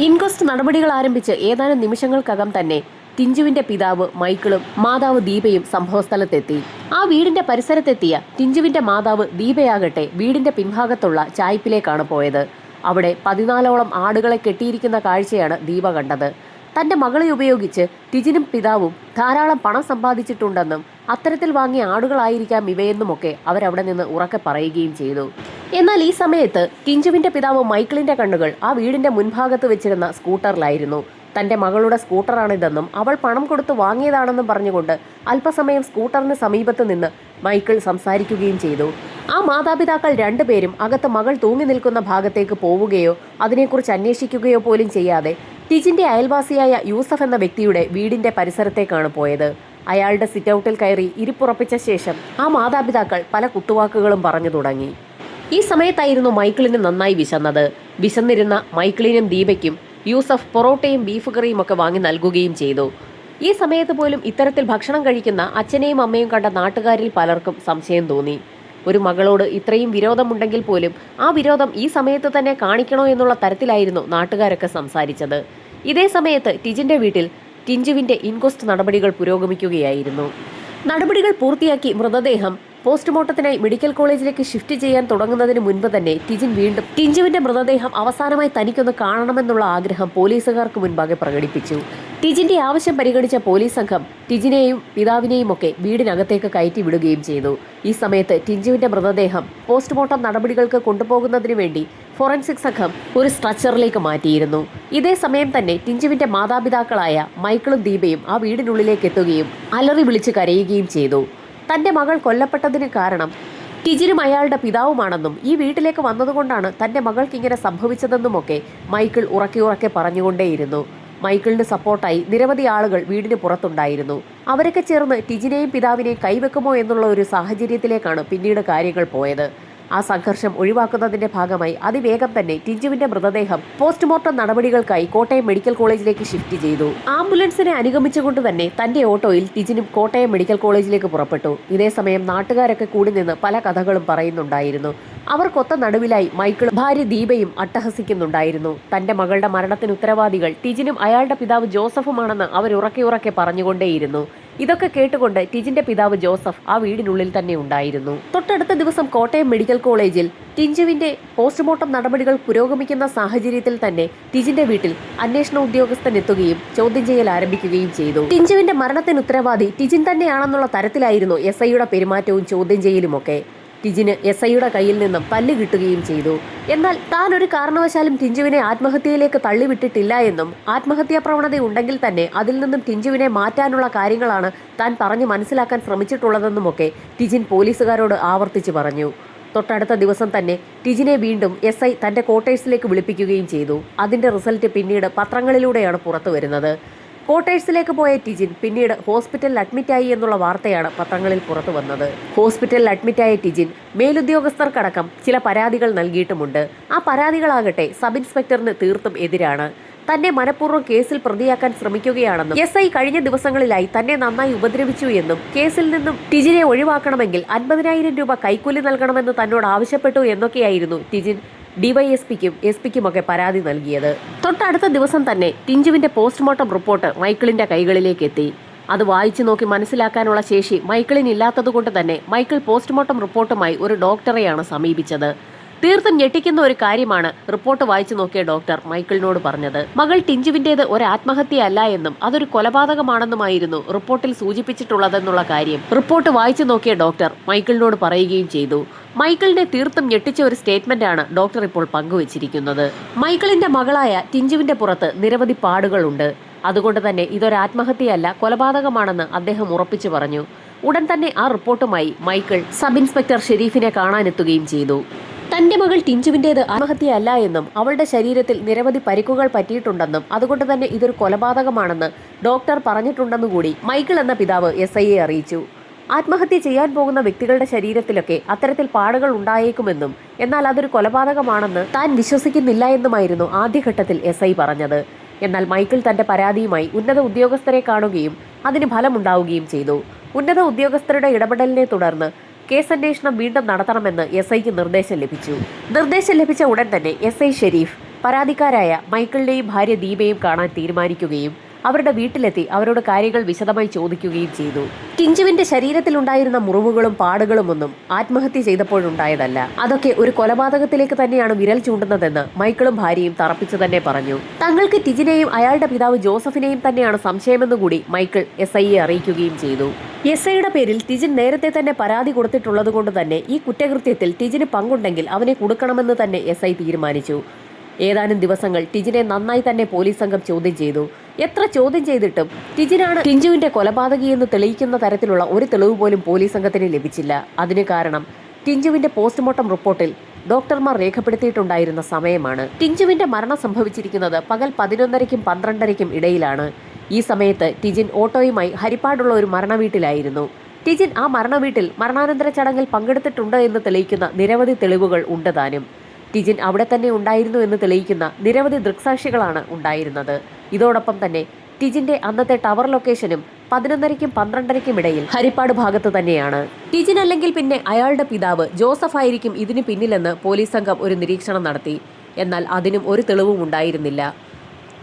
ഇൻക്വസ്റ്റ് നടപടികൾ ആരംഭിച്ച് ഏതാനും നിമിഷങ്ങൾക്കകം തന്നെ ടിജുവിന്റെ പിതാവ് മൈക്കിളും മാതാവ് ദീപയും സംഭവസ്ഥലത്തെത്തി. ആ വീടിന്റെ പരിസരത്തെത്തിയ ടിജുവിന്റെ മാതാവ് ദീപയാകട്ടെ വീടിന്റെ പിൻഭാഗത്തുള്ള ചായ്പിലേക്കാണ് പോയത്. അവിടെ 14ഓളം ആടുകളെ കെട്ടിയിരിക്കുന്ന കാഴ്ചയാണ് ദീപ കണ്ടത്. തന്റെ മകളെ ഉപയോഗിച്ച് ടിജിനും പിതാവും ധാരാളം പണം സമ്പാദിച്ചിട്ടുണ്ടെന്നും അത്തരത്തിൽ വാങ്ങിയ ആടുകളായിരിക്കാം ഇവയെന്നുമൊക്കെ അവരവിടെ നിന്ന് ഉറക്കെ പറയുകയും ചെയ്തു. എന്നാൽ ഈ സമയത്ത് ടിജുവിന്റെ പിതാവ് മൈക്കിളിന്റെ കണ്ണുകൾ ആ വീടിന്റെ മുൻഭാഗത്ത് വെച്ചിരുന്ന സ്കൂട്ടറിലായിരുന്നു. തന്റെ മകളുടെ സ്കൂട്ടറാണിതെന്നും അവൾ പണം കൊടുത്ത് വാങ്ങിയതാണെന്നും പറഞ്ഞുകൊണ്ട് അല്പസമയം സ്കൂട്ടറിന് സമീപത്ത് നിന്ന് മൈക്കിൾ സംസാരിക്കുകയും ചെയ്തു. ആ മാതാപിതാക്കൾ രണ്ടുപേരും അകത്ത് മകൾ തൂങ്ങി നിൽക്കുന്ന ഭാഗത്തേക്ക് പോവുകയോ അതിനെക്കുറിച്ച് അന്വേഷിക്കുകയോ പോലും ചെയ്യാതെ ടിജിന്റെ അയൽവാസിയായ യൂസഫ് എന്ന വ്യക്തിയുടെ വീടിന്റെ പരിസരത്തേക്കാണ് പോയത്. അയാളുടെ സിറ്റൗട്ടിൽ കയറി ഇരിപ്പുറപ്പിച്ച ശേഷം ആ മാതാപിതാക്കൾ പല കുത്തുവാക്കുകളും പറഞ്ഞു തുടങ്ങി. ഈ സമയത്തായിരുന്നു മൈക്കിളിന് നന്നായി വിശന്നത്. വിശന്നിരുന്ന മൈക്കിളിനും ദീപയ്ക്കും യൂസഫ് പൊറോട്ടയും ബീഫ് കറിയും ഒക്കെ വാങ്ങി നൽകുകയും ചെയ്തു. ഈ സമയത്ത് പോലും ഇത്തരത്തിൽ ഭക്ഷണം കഴിക്കുന്ന അച്ഛനെയും അമ്മയും കണ്ട നാട്ടുകാരിൽ പലർക്കും സംശയം തോന്നി. ഒരു മകളോട് ഇത്രയും വിരോധമുണ്ടെങ്കിൽ പോലും ആ വിരോധം ഈ സമയത്ത് തന്നെ കാണിക്കണോ എന്നുള്ള തരത്തിലായിരുന്നു നാട്ടുകാരൊക്കെ സംസാരിച്ചത്. ഇതേ സമയത്ത് ടിജിന്റെ വീട്ടിൽ ടിഞ്ചുവിന്റെ ഇൻക്വസ്റ്റ് നടപടികൾ പുരോഗമിക്കുകയായിരുന്നു. നടപടികൾ പൂർത്തിയാക്കി മൃതദേഹം പോസ്റ്റ്മോർട്ടത്തിനായി മെഡിക്കൽ കോളേജിലേക്ക് ഷിഫ്റ്റ് ചെയ്യാൻ തുടങ്ങുന്നതിന് മുൻപ് തന്നെ ടിജിൻ വീണ്ടും ടിഞ്ചുവിന്റെ മൃതദേഹം അവസാനമായി തനിക്കൊന്ന് കാണണമെന്നുള്ള ആഗ്രഹം പോലീസുകാർക്ക് മുൻപാകെ പ്രകടിപ്പിച്ചു. ടിജിന്റെ ആവശ്യം പരിഗണിച്ച പോലീസ് സംഘം ടിജിനെയും പിതാവിനെയും ഒക്കെ വീടിനകത്തേക്ക് കയറ്റി വിടുകയും ചെയ്തു. ഈ സമയത്ത് ടിഞ്ചുവിന്റെ മൃതദേഹം പോസ്റ്റ്മോർട്ടം നടപടികൾക്ക് കൊണ്ടുപോകുന്നതിന് വേണ്ടി ഫോറൻസിക് സംഘം ഒരു സ്ട്രക്ചറിലേക്ക് മാറ്റിയിരുന്നു. ഇതേ സമയം തന്നെ ടിഞ്ചുവിന്റെ മാതാപിതാക്കളായ മൈക്കിളും ദീപയും ആ വീടിനുള്ളിലേക്ക് എത്തുകയും അലറി വിളിച്ച് കരയുകയും ചെയ്തു. തന്റെ മകൾ കൊല്ലപ്പെട്ടതിന് കാരണം ടിജിനും അയാളുടെ പിതാവുമാണെന്നും ഈ വീട്ടിലേക്ക് വന്നതുകൊണ്ടാണ് തന്റെ മകൾക്ക് ഇങ്ങനെ സംഭവിച്ചതെന്നുമൊക്കെ മൈക്കിൾ ഉറക്കെ പറഞ്ഞുകൊണ്ടേയിരുന്നു. മൈക്കിളിന് സപ്പോർട്ടായി നിരവധി ആളുകൾ വീടിന് പുറത്തുണ്ടായിരുന്നു. അവരൊക്കെ ചേർന്ന് ടിജിനെയും പിതാവിനെയും കൈവെക്കുമോ എന്നുള്ള ഒരു സാഹചര്യത്തിലേക്കാണ് പിന്നീട് കാര്യങ്ങൾ പോയത്. ആ സംഘർഷം ഒഴിവാക്കുന്നതിന്റെ ഭാഗമായി അതിവേഗം തന്നെ ടിഞ്ചുവിന്റെ മൃതദേഹം പോസ്റ്റ്മോർട്ടം നടപടികൾക്കായി കോട്ടയം മെഡിക്കൽ കോളേജിലേക്ക് ഷിഫ്റ്റ് ചെയ്തു. ആംബുലൻസിനെ അനുഗമിച്ചുകൊണ്ട് തന്നെ തന്റെ ഓട്ടോയിൽ ടിജിനും കോട്ടയം മെഡിക്കൽ കോളേജിലേക്ക് പുറപ്പെട്ടു. ഇതേസമയം നാട്ടുകാരൊക്കെ കൂടി നിന്ന് പല കഥകളും പറയുന്നുണ്ടായിരുന്നു. അവർക്കൊത്ത നടുവിലായി മൈക്കിളും ഭാര്യ ദീപയും അട്ടഹസിക്കുന്നുണ്ടായിരുന്നു. തന്റെ മകളുടെ മരണത്തിന് ഉത്തരവാദികൾ ടിജിനും അയാളുടെ പിതാവ് ജോസഫുമാണെന്ന് അവർ ഉറക്കെ പറഞ്ഞുകൊണ്ടേയിരുന്നു. ഇതൊക്കെ കേട്ടുകൊണ്ട് ടിജിന്റെ പിതാവ് ജോസഫ് ആ വീടിനുള്ളിൽ തന്നെ ഉണ്ടായിരുന്നു. തൊട്ടടുത്ത ദിവസം കോട്ടയം മെഡിക്കൽ കോളേജിൽ ടിഞ്ചുവിന്റെ പോസ്റ്റ്മോർട്ടം നടപടികൾ പുരോഗമിക്കുന്ന സാഹചര്യത്തിൽ തന്നെ ടിജിന്റെ വീട്ടിൽ അന്വേഷണ ഉദ്യോഗസ്ഥൻ എത്തുകയും ചോദ്യം ചെയ്യൽ ആരംഭിക്കുകയും ചെയ്തു. ടിഞ്ചുവിന്റെ മരണത്തിന് ഉത്തരവാദി ടിജിൻ തന്നെയാണെന്നുള്ള തരത്തിലായിരുന്നു SIയുടെ പെരുമാറ്റവും ചോദ്യം ചെയ്യലുമൊക്കെ. ടിജിന് SIയുടെ കയ്യിൽ നിന്നും തല്ല് കിട്ടുകയും ചെയ്തു. എന്നാൽ താൻ ഒരു കാരണവശാലും ടിഞ്ചുവിനെ ആത്മഹത്യയിലേക്ക് തള്ളിവിട്ടിട്ടില്ല എന്നും ആത്മഹത്യാ പ്രവണത ഉണ്ടെങ്കിൽ തന്നെ അതിൽ നിന്നും ടിഞ്ചുവിനെ മാറ്റാനുള്ള കാര്യങ്ങളാണ് താൻ പറഞ്ഞു മനസ്സിലാക്കാൻ ശ്രമിച്ചിട്ടുള്ളതെന്നുമൊക്കെ ടിജിൻ പോലീസുകാരോട് ആവർത്തിച്ചു പറഞ്ഞു. തൊട്ടടുത്ത ദിവസം തന്നെ ടിജിനെ വീണ്ടും SI തന്റെ ക്വാർട്ടേഴ്സിലേക്ക് വിളിപ്പിക്കുകയും ചെയ്തു. അതിന്റെ റിസൾട്ട് പിന്നീട് പത്രങ്ങളിലൂടെയാണ് പുറത്തു വരുന്നത്. ക്വാർട്ടേഴ്സിലേക്ക് പോയ ടിജിൻ പിന്നീട് ഹോസ്പിറ്റലിൽ അഡ്മിറ്റായി എന്നുള്ള വാർത്തയാണ് പത്രങ്ങളിൽ പുറത്തു വന്നത്. ഹോസ്പിറ്റലിൽ അഡ്മിറ്റായ ടിജിൻ മേലുദ്യോഗസ്ഥർക്കടക്കം ചില പരാതികൾ നൽകിയിട്ടുമുണ്ട്. ആ പരാതികളാകട്ടെ സബ് ഇൻസ്പെക്ടറിന് തീർത്തും എതിരാണ്. തന്നെ മനഃപൂർവ്വം കേസിൽ പ്രതിയാക്കാൻ ശ്രമിക്കുകയാണെന്നും SI കഴിഞ്ഞ ദിവസങ്ങളിലായി തന്നെ നന്നായി ഉപദ്രവിച്ചു എന്നും കേസിൽ നിന്നും ടിജിനെ ഒഴിവാക്കണമെങ്കിൽ 50,000 രൂപ കൈക്കൂലി നൽകണമെന്ന് തന്നോട് ആവശ്യപ്പെട്ടു എന്നൊക്കെയായിരുന്നു ടിജിൻ DYSPക്കും SPക്കുമൊക്കെ പരാതി നൽകിയത്. തൊട്ടടുത്ത ദിവസം തന്നെ ടിഞ്ചുവിന്റെ പോസ്റ്റ്മോർട്ടം റിപ്പോർട്ട് മൈക്കിളിന്റെ കൈകളിലേക്ക് എത്തി. അത് വായിച്ചു നോക്കി മനസ്സിലാക്കാനുള്ള ശേഷി മൈക്കിളിനില്ലാത്തതുകൊണ്ട് തന്നെ മൈക്കിൾ പോസ്റ്റ്മോർട്ടം റിപ്പോർട്ടുമായി ഒരു ഡോക്ടറെയാണ് സമീപിച്ചത്. തീർത്തും ഞെട്ടിക്കുന്ന ഒരു കാര്യമാണ് റിപ്പോർട്ട് വായിച്ചു നോക്കിയ ഡോക്ടർ മൈക്കിളിനോട് പറഞ്ഞത്. മകൾ ടിഞ്ചുവിന്റേത് ഒരു ആത്മഹത്യയല്ല എന്നും അതൊരു കൊലപാതകമാണെന്നുമായിരുന്നു റിപ്പോർട്ടിൽ സൂചിപ്പിച്ചിട്ടുള്ളതെന്നുള്ള കാര്യം റിപ്പോർട്ട് വായിച്ചു നോക്കിയ ഡോക്ടർ മൈക്കിളിനോട് പറയുകയും ചെയ്തു. മൈക്കിളിനെ തീർത്തും ഞെട്ടിച്ച ഒരു സ്റ്റേറ്റ്മെന്റ് ആണ് ഡോക്ടർ ഇപ്പോൾ പങ്കുവച്ചിരിക്കുന്നത്. മൈക്കിളിന്റെ മകളായ ടിഞ്ചുവിന്റെ പുറത്ത് നിരവധി പാടുകളുണ്ട്. അതുകൊണ്ട് തന്നെ ഇതൊരു ആത്മഹത്യയല്ല, കൊലപാതകമാണെന്ന് അദ്ദേഹം ഉറപ്പിച്ചു പറഞ്ഞു. ഉടൻ തന്നെ ആ റിപ്പോർട്ടുമായി മൈക്കിൾ സബ് ഇൻസ്പെക്ടർ ഷെരീഫിനെ കാണാനെത്തുകയും ചെയ്തു. തന്റെ മകൾ ടിഞ്ചുവിന്റേത് ആത്മഹത്യയല്ല എന്നും അവളുടെ ശരീരത്തിൽ നിരവധി പരിക്കുകൾ പറ്റിയിട്ടുണ്ടെന്നും അതുകൊണ്ട് തന്നെ ഇതൊരു കൊലപാതകമാണെന്ന് ഡോക്ടർ പറഞ്ഞിട്ടുണ്ടെന്നുകൂടി മൈക്കിൾ എന്ന പിതാവ് SIയെ അറിയിച്ചു. ആത്മഹത്യ ചെയ്യാൻ പോകുന്ന വ്യക്തികളുടെ ശരീരത്തിലൊക്കെ അത്തരത്തിൽ പാടുകൾ ഉണ്ടായേക്കുമെന്നും എന്നാൽ അതൊരു കൊലപാതകമാണെന്ന് താൻ വിശ്വസിക്കുന്നില്ല എന്നുമായിരുന്നു ആദ്യഘട്ടത്തിൽ SI പറഞ്ഞത്. എന്നാൽ മൈക്കിൾ തന്റെ പരാതിയുമായി ഉന്നത ഉദ്യോഗസ്ഥരെ കാണുകയും അതിന് ഫലമുണ്ടാവുകയും ചെയ്തു. ഉന്നത ഉദ്യോഗസ്ഥരുടെ ഇടപെടലിനെ തുടർന്ന് കേസന്വേഷണം വീണ്ടും നടത്തണമെന്ന് SIക്ക് നിർദ്ദേശം ലഭിച്ചു. നിർദ്ദേശം ലഭിച്ച ഉടൻ തന്നെ SI ഷെരീഫ് പരാതിക്കാരായ മൈക്കിളിനെയും ഭാര്യ ദീപയും കാണാൻ തീരുമാനിക്കുകയും അവരുടെ വീട്ടിലെത്തി അവരോട് കാര്യങ്ങൾ വിശദമായി ചോദിക്കുകയും ചെയ്തു. ടിഞ്ചുവിന്റെ ശരീരത്തിലുണ്ടായിരുന്ന മുറിവുകളും പാടുകളും ഒന്നും ആത്മഹത്യ ചെയ്തപ്പോഴുണ്ടായതല്ല, അതൊക്കെ ഒരു കൊലപാതകത്തിലേക്ക് തന്നെയാണ് വിരൽ ചൂണ്ടുന്നതെന്ന് മൈക്കിളും ഭാര്യയും തറപ്പിച്ചു തന്നെ പറഞ്ഞു. തങ്ങൾക്ക് ടിജിനെയും അയാളുടെ പിതാവ് ജോസഫിനെയും തന്നെയാണ് സംശയമെന്നുകൂടി മൈക്കിൾ SIയെ അറിയിക്കുകയും ചെയ്തു. SIയുടെ പേരിൽ ടിജിൻ നേരത്തെ തന്നെ പരാതി കൊടുത്തിട്ടുള്ളത് കൊണ്ട് തന്നെ ഈ കുറ്റകൃത്യത്തിൽ ടിജിന് പങ്കുണ്ടെങ്കിൽ അവനെ കൊടുക്കണമെന്ന് തന്നെ SI തീരുമാനിച്ചു. ഏതാനും ദിവസങ്ങൾ ടിജിനെ നന്നായി തന്നെ പോലീസ് സംഘം ചോദ്യം ചെയ്തു. എത്ര ചോദ്യം ചെയ്തിട്ടും ടിജിനാണ് ടിഞ്ചുവിന്റെ കൊലപാതകിയെന്ന് തെളിയിക്കുന്ന തരത്തിലുള്ള ഒരു തെളിവ് പോലും പോലീസ് സംഘത്തിന് ലഭിച്ചില്ല. അതിന് കാരണം ടിഞ്ചുവിന്റെ പോസ്റ്റ്മോർട്ടം റിപ്പോർട്ടിൽ ഡോക്ടർമാർ രേഖപ്പെടുത്തിയിട്ടുണ്ടായിരുന്ന സമയമാണ്. ടിഞ്ചുവിന്റെ മരണം സംഭവിച്ചിരിക്കുന്നത് പകൽ 11:30-ക്കും 12:30-ക്കും ഇടയിലാണ്. ഈ സമയത്ത് ടിജിൻ ഓട്ടോയുമായി ഹരിപ്പാടുള്ള ഒരു മരണവീട്ടിലായിരുന്നു. ടിജിൻ ആ മരണവീട്ടിൽ മരണാനന്തര ചടങ്ങിൽ പങ്കെടുത്തിട്ടുണ്ട് എന്ന് തെളിയിക്കുന്ന നിരവധി തെളിവുകൾ ഉണ്ട് താനും. ടിജിൻ അവിടെ തന്നെ ഉണ്ടായിരുന്നു എന്ന് തെളിയിക്കുന്ന നിരവധി ദൃക്സാക്ഷികളാണ് ഉണ്ടായിരുന്നത്. ഇതോടൊപ്പം തന്നെ ടിജിന്റെ അന്നത്തെ ടവർ ലൊക്കേഷനും 11:30-ക്കും 12:30-ക്കും ഇടയിൽ ഹരിപ്പാട് ഭാഗത്ത് തന്നെയാണ്. ടിജിൻ അല്ലെങ്കിൽ പിന്നെ അയാളുടെ പിതാവ് ജോസഫ് ആയിരിക്കും ഇതിന് പിന്നിലെന്ന് പോലീസ് സംഘം ഒരു നിരീക്ഷണം നടത്തി. എന്നാൽ അതിനും ഒരു തെളിവും ഉണ്ടായിരുന്നില്ല.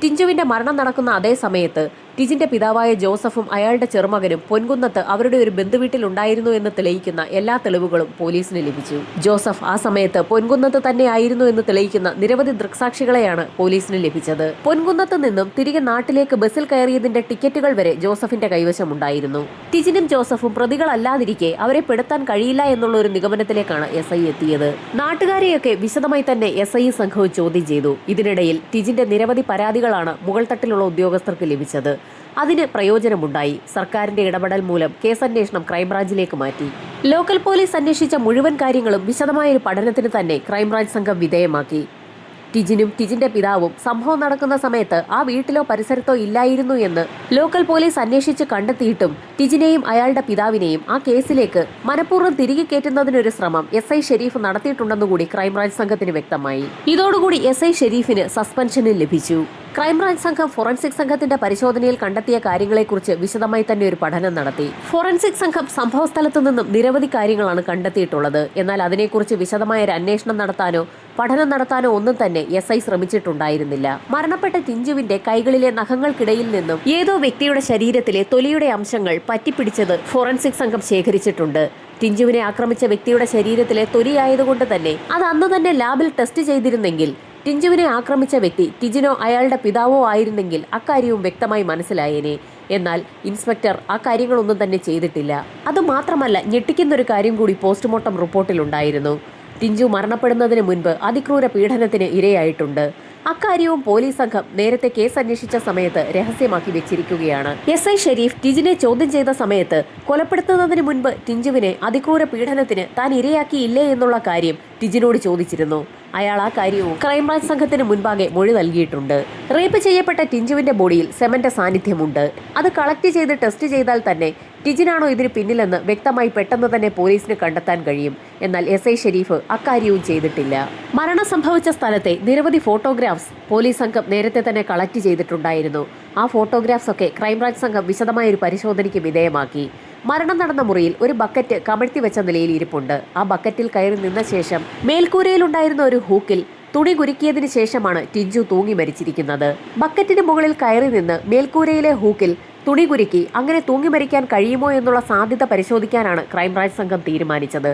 ടിഞ്ചുവിന്റെ മരണം നടക്കുന്ന അതേ സമയത്ത് ടിജിന്റെ പിതാവായ ജോസഫും അയാളുടെ ചെറുമകനും പൊൻകുന്നത്ത് അവരുടെ ഒരു ബന്ധുവീട്ടിൽ ഉണ്ടായിരുന്നു എന്ന് തെളിയിക്കുന്ന എല്ലാ തെളിവുകളും പോലീസിന് ലഭിച്ചു. ജോസഫ് ആ സമയത്ത് പൊൻകുന്നത്ത് തന്നെ ആയിരുന്നു എന്ന് തെളിയിക്കുന്ന നിരവധി ദൃക്സാക്ഷികളെയാണ് പോലീസിന് ലഭിച്ചത്. പൊൻകുന്നത്ത് നിന്നും തിരികെ നാട്ടിലേക്ക് ബസ്സിൽ കയറിയതിന്റെ ടിക്കറ്റുകൾ വരെ ജോസഫിന്റെ കൈവശമുണ്ടായിരുന്നു. ടിജിനും ജോസഫും പ്രതികളല്ലാതിരിക്കെ അവരെ പെടുത്താൻ കഴിയില്ല എന്നുള്ള ഒരു നിഗമനത്തിലേക്കാണ് SI എത്തിയത്. നാട്ടുകാരെയൊക്കെ വിശദമായി തന്നെ SI സംഘവും ചോദ്യം ചെയ്തു. ഇതിനിടയിൽ ടിജിന്റെ നിരവധി പരാതികളാണ് മുകൾ തട്ടിലുള്ള ഉദ്യോഗസ്ഥർക്ക് ലഭിച്ചത്. അതിന് പ്രയോജനമുണ്ടായി. സർക്കാരിന്റെ ഇടപെടൽ മൂലം കേസന്വേഷണം ക്രൈംബ്രാഞ്ചിലേക്ക് മാറ്റി. ലോക്കൽ പോലീസ് അന്വേഷിച്ച മുഴുവൻ കാര്യങ്ങളും വിശദമായൊരു പഠനത്തിന് തന്നെ ക്രൈംബ്രാഞ്ച് സംഘം വിധേയമാക്കി. ടിജിനും ടിജിന്റെ പിതാവും സംഭവം നടക്കുന്ന സമയത്ത് ആ വീട്ടിലോ പരിസരത്തോ ഇല്ലായിരുന്നു എന്ന് ലോക്കൽ പോലീസ് അന്വേഷിച്ച് കണ്ടെത്തിയിട്ടും ടിജിനെയും അയാളുടെ പിതാവിനെയും ആ കേസിലേക്ക് മനഃപൂർവ്വം തിരികെ കയറ്റുന്നതിനൊരു ശ്രമം SI ഷെരീഫ് നടത്തിയിട്ടുണ്ടെന്നുകൂടി ക്രൈംബ്രാഞ്ച് സംഘത്തിന് വ്യക്തമായി. ഇതോടുകൂടി SI ഷെരീഫിന് സസ്പെൻഷനും ലഭിച്ചു. ക്രൈംബ്രാഞ്ച് സംഘം ഫോറൻസിക് സംഘത്തിന്റെ പരിശോധനയിൽ കണ്ടെത്തിയ കാര്യങ്ങളെക്കുറിച്ച് വിശദമായി തന്നെ ഒരു പഠനം നടത്തി. ഫോറൻസിക് സംഘം സംഭവ സ്ഥലത്തു നിന്നും നിരവധി കാര്യങ്ങളാണ് കണ്ടെത്തിയിട്ടുള്ളത്. എന്നാൽ അതിനെക്കുറിച്ച് വിശദമായ ഒരു അന്വേഷണം നടത്താനോ പഠനം നടത്താനോ ഒന്നും തന്നെ SI ശ്രമിച്ചിട്ടുണ്ടായിരുന്നില്ല. മരണപ്പെട്ട ടിഞ്ചുവിന്റെ കൈകളിലെ നഖങ്ങൾക്കിടയിൽ നിന്നും ഏതോ വ്യക്തിയുടെ ശരീരത്തിലെ തൊലിയുടെ അംശങ്ങൾ പറ്റിപ്പിടിച്ചത് ഫോറൻസിക് സംഘം ശേഖരിച്ചിട്ടുണ്ട്. ടിഞ്ചുവിനെ ആക്രമിച്ച വ്യക്തിയുടെ ശരീരത്തിലെ തൊലിയായതുകൊണ്ട് തന്നെ അത് അന്ന് തന്നെ ലാബിൽ ടെസ്റ്റ് ചെയ്തിരുന്നെങ്കിൽ ടിഞ്ചുവിനെ ആക്രമിച്ച വ്യക്തി ടിജിനോ അയാളുടെ പിതാവോ ആയിരുന്നെങ്കിൽ അക്കാര്യവും വ്യക്തമായി മനസ്സിലായേനെ. എന്നാൽ ഇൻസ്പെക്ടർ ആ കാര്യങ്ങളൊന്നും തന്നെ ചെയ്തിട്ടില്ല. അതുമാത്രമല്ല, ഞെട്ടിക്കുന്നൊരു കാര്യം കൂടി പോസ്റ്റ്മോർട്ടം റിപ്പോർട്ടിലുണ്ടായിരുന്നു. ടിഞ്ചു മരണപ്പെടുന്നതിന് മുൻപ് അതിക്രൂര പീഡനത്തിന് ഇരയായിട്ടുണ്ട്. അക്കാര്യവും പോലീസ് സംഘം നേരത്തെ കേസ് അന്വേഷിച്ച സമയത്ത് രഹസ്യമാക്കി വെച്ചിരിക്കുകയാണ്. SI ഷെരീഫ് ടിജിനെ ചോദ്യം ചെയ്ത സമയത്ത് കൊലപ്പെടുത്തുന്നതിന് മുൻപ് ടിഞ്ചുവിനെ അതിക്രൂര പീഡനത്തിന് താൻ ഇരയാക്കിയില്ലേ എന്നുള്ള കാര്യം ടിജിനോട് ചോദിച്ചിരുന്നു. അയാൾ ആ കാര്യവും ക്രൈംബ്രാഞ്ച് സംഘത്തിന് മുൻപാകെ മൊഴി നൽകിയിട്ടുണ്ട്. റേപ്പ് ചെയ്യപ്പെട്ട ടിഞ്ചുവിന്റെ ബോഡിയിൽ സെമന്റെ സാന്നിധ്യമുണ്ട്. അത് കളക്ട് ചെയ്ത് ടെസ്റ്റ് ചെയ്താൽ തന്നെ ടിജിനാണോ ഇതിന് പിന്നിലെന്ന് വ്യക്തമായി പെട്ടെന്ന് തന്നെ പോലീസിന് കണ്ടെത്താൻ കഴിയും. എന്നാൽ SI ഷെരീഫ് അക്കാര്യവും ചെയ്തിട്ടില്ല. മരണം സംഭവിച്ച സ്ഥലത്തെ നിരവധി ഫോട്ടോഗ്രാഫ്സ് പോലീസ് സംഘം നേരത്തെ തന്നെ കളക്ട് ചെയ്തിട്ടുണ്ടായിരുന്നു. ആ ഫോട്ടോഗ്രാഫ്സ് ഒക്കെ ക്രൈംബ്രാഞ്ച് സംഘം വിശദമായ ഒരു പരിശോധനയ്ക്ക് വിധേയമാക്കി. മരണം നടന്ന മുറിയിൽ ഒരു ബക്കറ്റ് കമഴ്ത്തി വെച്ച നിലയിൽ ഇരിപ്പുണ്ട്. ആ ബക്കറ്റിൽ കയറി നിന്ന ശേഷം മേൽക്കൂരയിലുണ്ടായിരുന്ന ഒരു ഹൂക്കിൽ തുണി കുരുക്കിയതിനു ശേഷമാണ് ടിഞ്ചു തൂങ്ങി മരിച്ചിരിക്കുന്നത്. ബക്കറ്റിന് മുകളിൽ കയറി നിന്ന് മേൽക്കൂരയിലെ ഹൂക്കിൽ തുണി കുരുക്കി അങ്ങനെ തൂങ്ങി മരിക്കാൻ കഴിയുമോ എന്നുള്ള സാധ്യത പരിശോധിക്കാനാണ് ക്രൈംബ്രാഞ്ച് സംഘം തീരുമാനിച്ചത്.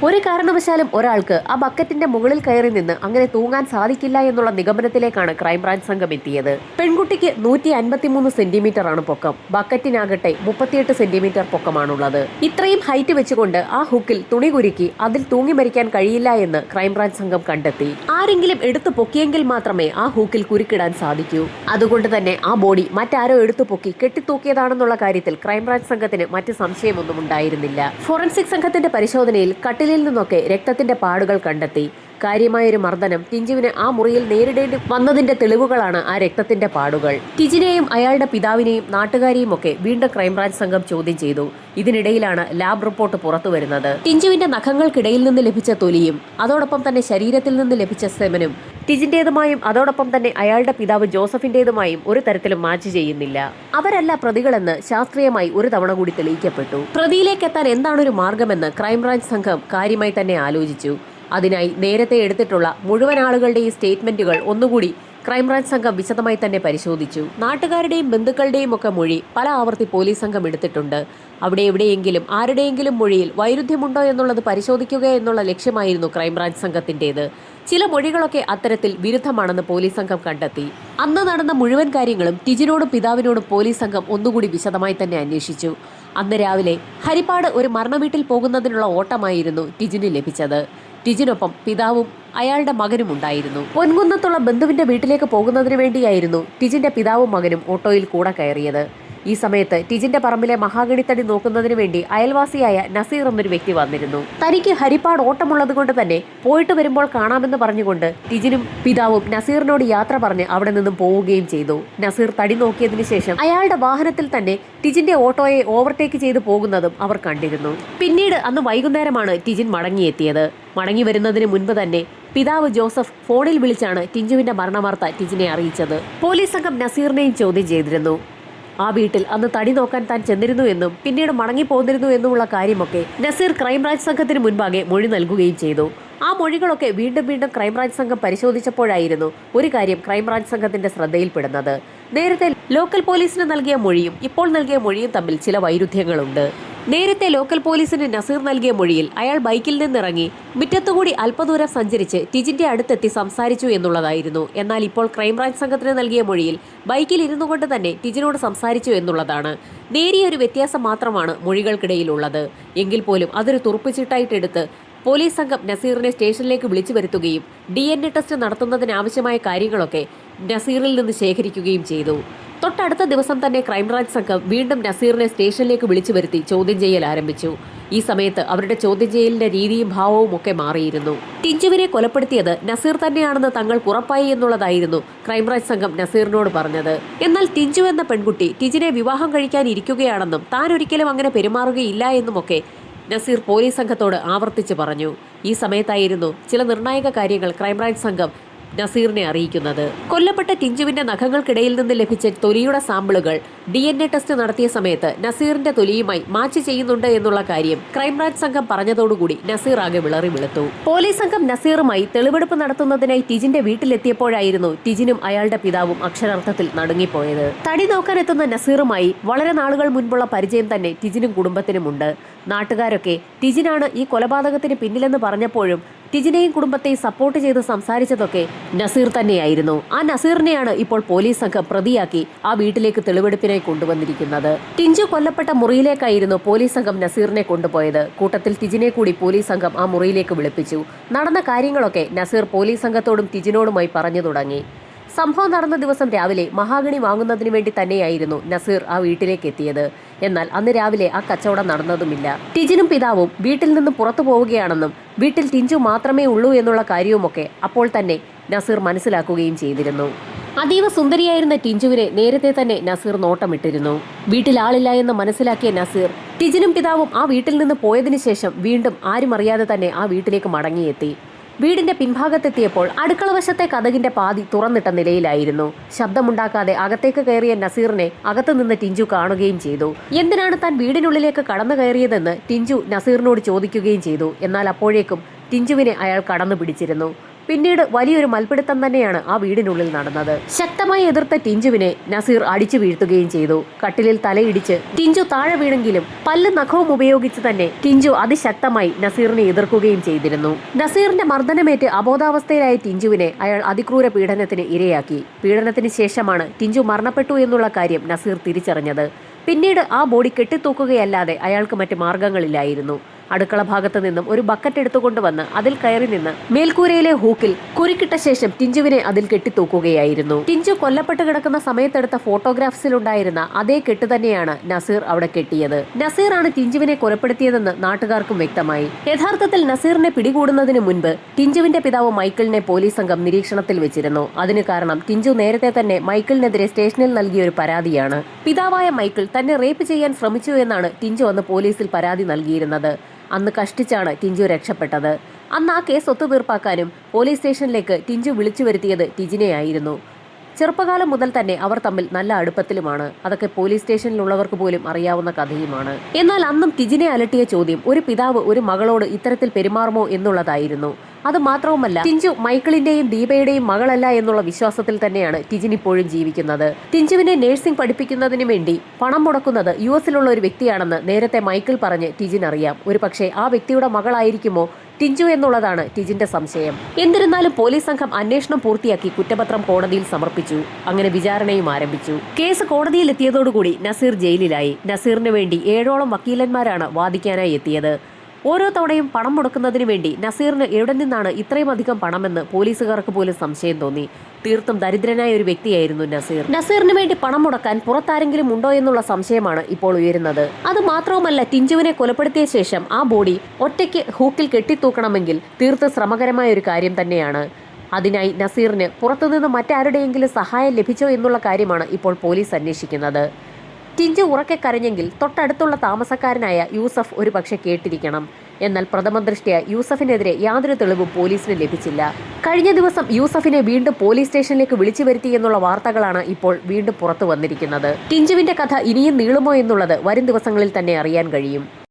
ഒരു കാരണവശാലും ഒരാൾക്ക് ആ ബക്കറ്റിന്റെ മുകളിൽ കയറി നിന്ന് അങ്ങനെ തൂങ്ങാൻ സാധിക്കില്ല എന്നുള്ള നിഗമനത്തിലേക്കാണ് ക്രൈംബ്രാഞ്ച് സംഘം എത്തിയത്. പെൺകുട്ടിക്ക് 153 സെന്റിമീറ്റർ ആണ് പൊക്കം. ബക്കറ്റിനാകട്ടെ 38 സെന്റിമീറ്റർ പൊക്കമാണുള്ളത്. ഇത്രയും ഹൈറ്റ് വെച്ചുകൊണ്ട് ആ ഹുക്കിൽ തുണി കുരുക്കി അതിൽ തൂങ്ങി മരിക്കാൻ കഴിയില്ല എന്ന് ക്രൈംബ്രാഞ്ച് സംഘം കണ്ടെത്തി. ആരെങ്കിലും എടുത്തു പൊക്കിയെങ്കിൽ മാത്രമേ ആ ഹൂക്കിൽ കുരുക്കിടാൻ സാധിക്കൂ. അതുകൊണ്ട് തന്നെ ആ ബോഡി മറ്റാരോ എടുത്തു പൊക്കി കെട്ടിത്തൂക്കിയതാണെന്നുള്ള കാര്യത്തിൽ ക്രൈംബ്രാഞ്ച് സംഘത്തിന് മറ്റ് സംശയമൊന്നും ഉണ്ടായിരുന്നില്ല. ഫോറൻസിക് സംഘത്തിന്റെ പരിശോധനയിൽ കട്ടിലിൽ നിന്നൊക്കെ രക്തത്തിന്റെ പാടുകൾ കണ്ടെത്തി. കാര്യമായൊരു മർദ്ദനം ടിഞ്ചുവിന് ആ മുറിയിൽ നേരിടേണ്ടി വന്നതിന്റെ തെളിവുകളാണ് ആ രക്തത്തിന്റെ പാടുകൾ. ടിജിനെയും അയാളുടെ പിതാവിനെയും നാട്ടുകാരെയും ഒക്കെ വീണ്ടും ക്രൈംബ്രാഞ്ച് സംഘം ചോദ്യം ചെയ്തു. ഇതിനിടയിലാണ് ലാബ് റിപ്പോർട്ട് പുറത്തു വരുന്നത്. ടിഞ്ചുവിന്റെ നഖങ്ങൾക്കിടയിൽ നിന്ന് ലഭിച്ച തൊലിയും അതോടൊപ്പം തന്നെ ശരീരത്തിൽ നിന്ന് ലഭിച്ച സെമനും ടിജിന്റേതുമായും അതോടൊപ്പം തന്നെ അയാളുടെ പിതാവ് ജോസഫിന്റേതുമായും ഒരു തരത്തിലും മാച്ച് ചെയ്യുന്നില്ല. അവരല്ല പ്രതികളെന്ന് ശാസ്ത്രീയമായി ഒരു തവണ കൂടി തെളിയിക്കപ്പെട്ടു. പ്രതിയിലേക്ക് എത്താൻ എന്താണൊരു മാർഗമെന്ന് ക്രൈംബ്രാഞ്ച് സംഘം കാര്യമായി തന്നെ ആലോചിച്ചു. അതിനായി നേരത്തെ എടുത്തിട്ടുള്ള മുഴുവൻ ആളുകളുടെയും സ്റ്റേറ്റ്മെന്റുകൾ ഒന്നുകൂടി ക്രൈംബ്രാഞ്ച് സംഘം വിശദമായി തന്നെ പരിശോധിച്ചു. നാട്ടുകാരുടെയും ബന്ധുക്കളുടെയും ഒക്കെ മൊഴി പല ആവർത്തി പോലീസ് സംഘം എടുത്തിട്ടുണ്ട്. അവിടെ എവിടെയെങ്കിലും ആരുടെയെങ്കിലും മൊഴിയിൽ വൈരുദ്ധ്യമുണ്ടോ എന്നുള്ളത് പരിശോധിക്കുക എന്നുള്ള ലക്ഷ്യമായിരുന്നു ക്രൈംബ്രാഞ്ച് സംഘത്തിൻ്റേത്. ചില മൊഴികളൊക്കെ അത്തരത്തിൽ വിരുദ്ധമാണെന്ന് പോലീസ് സംഘം കണ്ടെത്തി. അന്ന് നടന്ന മുഴുവൻ കാര്യങ്ങളും ടിജിനോടും പിതാവിനോടും പോലീസ് സംഘം ഒന്നുകൂടി വിശദമായി തന്നെ അന്വേഷിച്ചു. അന്ന് രാവിലെ ഹരിപ്പാട് ഒരു മരണവീട്ടിൽ പോകുന്നതിനുള്ള ഓട്ടമായിരുന്നു ടിജിന് ലഭിച്ചത്. ടിജിനൊപ്പം പിതാവും അയാളുടെ മകനും ഉണ്ടായിരുന്നു. പൊൻകുന്നത്തുള്ള ബന്ധുവിന്റെ വീട്ടിലേക്ക് പോകുന്നതിന് വേണ്ടിയായിരുന്നു ടിജിന്റെ പിതാവും മകനും ഓട്ടോയിൽ കൂടെ കയറിയത്. ഈ സമയത്ത് ടിജിന്റെ പറമ്പിലെ മഹാഗണിത്തടി നോക്കുന്നതിന് വേണ്ടി അയൽവാസിയായ നസീർ എന്നൊരു വ്യക്തി വന്നിരുന്നു. തനിക്ക് ഹരിപ്പാട് ഓട്ടമുള്ളത് കൊണ്ട് തന്നെ പോയിട്ട് വരുമ്പോൾ കാണാമെന്ന് പറഞ്ഞുകൊണ്ട് ടിജിനും പിതാവും നസീറിനോട് യാത്ര പറഞ്ഞ് അവിടെ നിന്നും പോവുകയും ചെയ്തു. നസീർ തടി നോക്കിയതിനു ശേഷം അയാളുടെ വാഹനത്തിൽ തന്നെ ടിജിന്റെ ഓട്ടോയെ ഓവർടേക്ക് ചെയ്തു പോകുന്നതും അവർ കണ്ടിരുന്നു. പിന്നീട് അന്ന് വൈകുന്നേരമാണ് ടിജിൻ മടങ്ങിയെത്തിയത്. മടങ്ങി വരുന്നതിന് മുൻപ് തന്നെ പിതാവ് ജോസഫ് ഫോണിൽ വിളിച്ചാണ് ടിഞ്ചുവിന്റെ മരണവാർത്ത ടിജിനെ അറിയിച്ചത്. പോലീസ് സംഘം നസീറിനെയും ചോദ്യം ചെയ്തിരുന്നു. ആ വീട്ടിൽ അന്ന് തടി നോക്കാൻ താൻ ചെന്നിരുന്നു എന്നും പിന്നീട് മടങ്ങിപ്പോന്നിരുന്നു എന്നുമുള്ള കാര്യമൊക്കെ നസീർ ക്രൈംബ്രാഞ്ച് സംഘത്തിന് മുൻപാകെ മൊഴി നൽകുകയും ചെയ്തു. ആ മൊഴികളൊക്കെ വീണ്ടും വീണ്ടും ക്രൈംബ്രാഞ്ച് സംഘം പരിശോധിച്ചപ്പോഴായിരുന്നു ഒരു കാര്യം ക്രൈംബ്രാഞ്ച് സംഘത്തിന്റെ ശ്രദ്ധയിൽപ്പെടുന്നത്. നേരത്തെ ലോക്കൽ പോലീസിന് നൽകിയ മൊഴിയും ഇപ്പോൾ നൽകിയ മൊഴിയും തമ്മിൽ ചില വൈരുദ്ധ്യങ്ങളുണ്ട്. നേരത്തെ ലോക്കൽ പോലീസിന് നസീർ നൽകിയ മൊഴിയിൽ അയാൾ ബൈക്കിൽ നിന്നിറങ്ങി മുറ്റത്തുകൂടി അല്പദൂരം സഞ്ചരിച്ച് ടിജിന്റെ അടുത്തെത്തി സംസാരിച്ചു എന്നുള്ളതായിരുന്നു. എന്നാൽ ഇപ്പോൾ ക്രൈംബ്രാഞ്ച് സംഘത്തിന് നൽകിയ മൊഴിയിൽ ബൈക്കിൽ ഇരുന്നു കൊണ്ട് തന്നെ ടിജിനോട് സംസാരിച്ചു എന്നുള്ളതാണ്. നേരിയൊരു വ്യത്യാസം മാത്രമാണ് മൊഴികൾക്കിടയിലുള്ളത്. എങ്കിൽ പോലും അതൊരു തുറുപ്പുചീട്ടായിട്ടെടുത്ത് പോലീസ് സംഘം നസീറിനെ സ്റ്റേഷനിലേക്ക് വിളിച്ചു വരുത്തുകയും DNA ടെസ്റ്റ് നടത്തുന്നതിനാവശ്യമായ കാര്യങ്ങളൊക്കെ നസീറിൽ നിന്ന് ശേഖരിക്കുകയും ചെയ്തു. തൊട്ടടുത്ത ദിവസം തന്നെ ക്രൈംബ്രാഞ്ച് സംഘം വീണ്ടും നസീറിനെ സ്റ്റേഷനിലേക്ക് വിളിച്ചു വരുത്തി ചോദ്യം ചെയ്യൽ ആരംഭിച്ചു. ഈ സമയത്ത് അവരുടെ ചോദ്യം ചെയ്യലിന്റെ രീതിയും ഭാവവും ഒക്കെ മാറിയിരുന്നു. ടിഞ്ചുവിനെ കൊലപ്പെടുത്തിയത് നസീർ തന്നെയാണെന്ന് തങ്ങൾക്ക് ഉറപ്പായി എന്നുള്ളതായിരുന്നു ക്രൈംബ്രാഞ്ച് സംഘം നസീറിനോട് പറഞ്ഞത്. എന്നാൽ ടിഞ്ചു എന്ന പെൺകുട്ടി ടിജിനെ വിവാഹം കഴിക്കാൻ ഇരിക്കുകയാണെന്നും താൻ ഒരിക്കലും അങ്ങനെ പെരുമാറുകയില്ല എന്നുമൊക്കെ നസീർ പോലീസ് സംഘത്തോട് ആവർത്തിച്ച് പറഞ്ഞു. ഈ സമയത്തായിരുന്നു ചില നിർണായക കാര്യങ്ങൾ ക്രൈംബ്രാഞ്ച് സംഘം നസീറിനെ അറിയിക്കുന്നത്. കൊല്ലപ്പെട്ട ടിഞ്ചുവിന്റെ നഖങ്ങൾക്കിടയിൽ നിന്ന് ലഭിച്ച തൊലിയുടെ സാമ്പിളുകൾ DNA ടെസ്റ്റ് നടത്തിയ സമയത്ത് നസീറിന്റെ തൊലിയുമായി മാച്ച് ചെയ്യുന്നുണ്ട് എന്നുള്ള കാര്യം ക്രൈംബ്രാഞ്ച് സംഘം പറഞ്ഞതോടുകൂടി നസീർ ആകെ വിളറി വെളുത്തു. പോലീസ് സംഘം നസീറുമായി തെളിവെടുപ്പ് നടത്തുന്നതിനായി ടിജിന്റെ വീട്ടിലെത്തിയപ്പോഴായിരുന്നു ടിജിനും അയാളുടെ പിതാവും അക്ഷരാർത്ഥത്തിൽ നടുങ്ങിപ്പോയത്. തടി നോക്കാനെത്തുന്ന നസീറുമായി വളരെ നാളുകൾ മുൻപുള്ള പരിചയം തന്നെ ടിജിനും കുടുംബത്തിനുമുണ്ട്. നാട്ടുകാരൊക്കെ ടിജിനാണ് ഈ കൊലപാതകത്തിന് പിന്നിലെന്ന് പറഞ്ഞപ്പോഴും ടിജിനെയും കുടുംബത്തെയും സപ്പോർട്ട് ചെയ്ത് സംസാരിച്ചതൊക്കെ നസീർ തന്നെയായിരുന്നു. ആ നസീറിനെയാണ് ഇപ്പോൾ പോലീസ് സംഘം പ്രതിയാക്കി ആ വീട്ടിലേക്ക് തെളിവെടുപ്പിനായി കൊണ്ടുവന്നിരിക്കുന്നത്. ടിഞ്ചു കൊല്ലപ്പെട്ട മുറിയിലേക്കായിരുന്നു പോലീസ് സംഘം നസീറിനെ കൊണ്ടുപോയത്. കൂട്ടത്തിൽ ടിജിനെ കൂടി പോലീസ് സംഘം ആ മുറിയിലേക്ക് വിളിപ്പിച്ചു. നടന്ന കാര്യങ്ങളൊക്കെ നസീർ പോലീസ് സംഘത്തോടും ടിജിനോടുമായി പറഞ്ഞു തുടങ്ങി. സംഭവം നടന്ന ദിവസം രാവിലെ മഹാഗണി വാങ്ങുന്നതിന് വേണ്ടി തന്നെയായിരുന്നു നസീർ ആ വീട്ടിലേക്ക് എത്തിയത്. എന്നാൽ അന്ന് രാവിലെ ആ കച്ചവടം നടന്നതുമില്ല. ടിജിനും പിതാവും വീട്ടിൽ നിന്ന് പുറത്തു പോവുകയാണെന്നും വീട്ടിൽ ടിഞ്ചു മാത്രമേ ഉള്ളൂ എന്നുള്ള കാര്യവുമൊക്കെ അപ്പോൾ തന്നെ നസീർ മനസ്സിലാക്കുകയും ചെയ്തിരുന്നു. അതീവ സുന്ദരിയായിരുന്ന ടിഞ്ചുവിനെ നേരത്തെ തന്നെ നസീർ നോട്ടമിട്ടിരുന്നു. വീട്ടിൽ ആളില്ല എന്ന് മനസ്സിലാക്കിയ നസീർ ടിജിനും പിതാവും ആ വീട്ടിൽ നിന്ന് പോയതിനു ശേഷം വീണ്ടും ആരും അറിയാതെ തന്നെ ആ വീട്ടിലേക്ക് മടങ്ങിയെത്തി. വീടിന്റെ പിൻഭാഗത്തെത്തിയപ്പോൾ അടുക്കള വശത്തെ കതകിന്റെ പാതി തുറന്നിട്ട നിലയിലായിരുന്നു. ശബ്ദമുണ്ടാക്കാതെ അകത്തേക്ക് കയറിയ നസീറിനെ അകത്തുനിന്ന് ടിഞ്ചു കാണുകയും ചെയ്തു. എന്തിനാണ് താൻ വീടിനുള്ളിലേക്ക് കടന്നു കയറിയതെന്ന് ടിഞ്ചു നസീറിനോട് ചോദിക്കുകയും ചെയ്തു. എന്നാൽ അപ്പോഴേക്കും ടിഞ്ചുവിനെ അയാൾ കടന്നു പിടിച്ചിരുന്നു. പിന്നീട് വലിയൊരു മൽപ്പിടുത്തം തന്നെയാണ് ആ വീടിനുള്ളിൽ നടന്നത്. ശക്തമായി എതിർത്ത ടിഞ്ചുവിനെ നസീർ അടിച്ചു വീഴ്ത്തുകയും ചെയ്തു. കട്ടിലിൽ തലയിടിച്ച് ടിഞ്ചു താഴെ വീണെങ്കിലും പല്ല് നഖവും ഉപയോഗിച്ച് തന്നെ ടിഞ്ചു അതിശക്തമായി നസീറിനെ എതിർക്കുകയും ചെയ്തിരുന്നു. നസീറിന്റെ മർദ്ദനമേറ്റ് അബോധാവസ്ഥയിലായ ടിഞ്ചുവിനെ അയാൾ അതിക്രൂര പീഡനത്തിന് ഇരയാക്കി. പീഡനത്തിന് ശേഷമാണ് ടിഞ്ചു മരണപ്പെട്ടു എന്നുള്ള കാര്യം നസീർ തിരിച്ചറിഞ്ഞത്. പിന്നീട് ആ ബോഡി കെട്ടിത്തൂക്കുകയല്ലാതെ അയാൾക്ക് മറ്റ് മാർഗങ്ങളില്ലായിരുന്നു. അടുക്കള ഭാഗത്ത് നിന്നും ഒരു ബക്കറ്റ് എടുത്തുകൊണ്ടുവന്ന് അതിൽ കയറി നിന്ന് മേൽക്കൂരയിലെ ഹൂക്കിൽ കുരുക്കിട്ട ശേഷം ടിഞ്ചുവിനെ അതിൽ കെട്ടിത്തൂക്കുകയായിരുന്നു. ടിഞ്ചു കൊല്ലപ്പെട്ട് കിടക്കുന്ന സമയത്തെടുത്ത ഫോട്ടോഗ്രാഫ്സിലുണ്ടായിരുന്ന അതേ കെട്ട് തന്നെയാണ് നസീർ അവിടെ കെട്ടിയത്. നസീറാണ് ടിഞ്ചുവിനെ കൊലപ്പെടുത്തിയതെന്ന് നാട്ടുകാർക്കും വ്യക്തമായി. യഥാർത്ഥത്തിൽ നസീറിനെ പിടികൂടുന്നതിന് മുൻപ് ടിഞ്ചുവിന്റെ പിതാവ് മൈക്കിളിനെ പോലീസ് സംഘം നിരീക്ഷണത്തിൽ വെച്ചിരുന്നു. അതിന് കാരണം ടിഞ്ചു നേരത്തെ തന്നെ മൈക്കിളിനെതിരെ സ്റ്റേഷനിൽ നൽകിയ ഒരു പരാതിയാണ്. പിതാവായ മൈക്കിൾ തന്നെ റേപ്പ് ചെയ്യാൻ ശ്രമിച്ചു എന്നാണ് ടിഞ്ചു അന്ന് പോലീസിൽ പരാതി നൽകിയിരുന്നത്. അന്ന് കഷ്ടിച്ചാണ് ടിഞ്ചു രക്ഷപ്പെട്ടത്. അന്ന് ആ കേസ് ഒത്തുതീർപ്പാക്കാനും പോലീസ് സ്റ്റേഷനിലേക്ക് ടിഞ്ചു വിളിച്ചു വരുത്തിയത് ടിജിനെയായിരുന്നു. ചെറുപ്പകാലം മുതൽ തന്നെ അവർ തമ്മിൽ നല്ല അടുപ്പത്തിലുമാണ്. അതൊക്കെ പോലീസ് സ്റ്റേഷനിലുള്ളവർക്ക് പോലും അറിയാവുന്ന കഥയുമാണ്. എന്നാൽ അന്നും ടിജിനെ അലട്ടിയ ചോദ്യം ഒരു പിതാവ് ഒരു മകളോട് ഇത്തരത്തിൽ പെരുമാറുമോ എന്നുള്ളതായിരുന്നു. അത് മാത്രവുമല്ല, ടിഞ്ചു മൈക്കിളിന്റെയും ദീപയുടെയും മകളല്ല എന്നുള്ള വിശ്വാസത്തിൽ തന്നെയാണ് ടിജിൻ ഇപ്പോഴും ജീവിക്കുന്നത്. ടിഞ്ചുവിനെ നഴ്സിംഗ് പഠിപ്പിക്കുന്നതിന് വേണ്ടി പണം മുടക്കുന്നത് US-ലുള്ള ഒരു വ്യക്തിയാണെന്ന് നേരത്തെ മൈക്കിൾ പറഞ്ഞ് ടിജിൻ അറിയാം. ഒരു പക്ഷേ ആ വ്യക്തിയുടെ മകളായിരിക്കുമോ ടിഞ്ചു എന്നുള്ളതാണ് ടിജിന്റെ സംശയം. എന്നിരുന്നാലും പോലീസ് സംഘം അന്വേഷണം പൂർത്തിയാക്കി കുറ്റപത്രം കോടതിയിൽ സമർപ്പിച്ചു. അങ്ങനെ വിചാരണയും ആരംഭിച്ചു. കേസ് കോടതിയിൽ എത്തിയതോടുകൂടി നസീർ ജയിലിലായി. നസീറിന് വേണ്ടി 7ഓളം വക്കീലന്മാരാണ് വാദിക്കാനായി എത്തിയത്. ഓരോ തവണയും പണം മുടക്കുന്നതിന് വേണ്ടി നസീറിന് എവിടെ നിന്നാണ് ഇത്രയും അധികം പണമെന്ന് പോലീസുകാർക്ക് പോലും സംശയം തോന്നി. തീർത്തും ദരിദ്രനായ ഒരു വ്യക്തിയായിരുന്നു നസീർ. നസീറിന് വേണ്ടി പണം മുടക്കാൻ പുറത്താരെങ്കിലും ഉണ്ടോ എന്നുള്ള സംശയമാണ് ഇപ്പോൾ ഉയരുന്നത്. അത് മാത്രവുമല്ല, ടിഞ്ചുവിനെ കൊലപ്പെടുത്തിയ ശേഷം ആ ബോഡി ഒറ്റയ്ക്ക് ഹൂക്കിൽ കെട്ടിത്തൂക്കണമെങ്കിൽ തീർത്തും ശ്രമകരമായ ഒരു കാര്യം തന്നെയാണ്. അതിനായി നസീറിന് പുറത്തുനിന്ന് മറ്റാരുടെയെങ്കിലും സഹായം ലഭിച്ചോ എന്നുള്ള കാര്യമാണ് ഇപ്പോൾ പോലീസ് അന്വേഷിക്കുന്നത്. ടിഞ്ചു ഉറക്കെ കരഞ്ഞെങ്കിൽ തൊട്ടടുത്തുള്ള താമസക്കാരനായ യൂസഫ് ഒരു പക്ഷെ കേട്ടിരിക്കണം. എന്നാൽ പ്രഥമ ദൃഷ്ട്യാ യൂസഫിനെതിരെ യാതൊരു തെളിവും പോലീസിന് ലഭിച്ചില്ല. കഴിഞ്ഞ ദിവസം യൂസഫിനെ വീണ്ടും പോലീസ് സ്റ്റേഷനിലേക്ക് വിളിച്ചു വരുത്തി എന്നുള്ള വാർത്തകളാണ് ഇപ്പോൾ വീണ്ടും പുറത്തു വന്നിരിക്കുന്നത്. ടിഞ്ചുവിന്റെ കഥ ഇനിയും നീളുമോ എന്നുള്ളത് വരും ദിവസങ്ങളിൽ തന്നെ അറിയാൻ കഴിയും.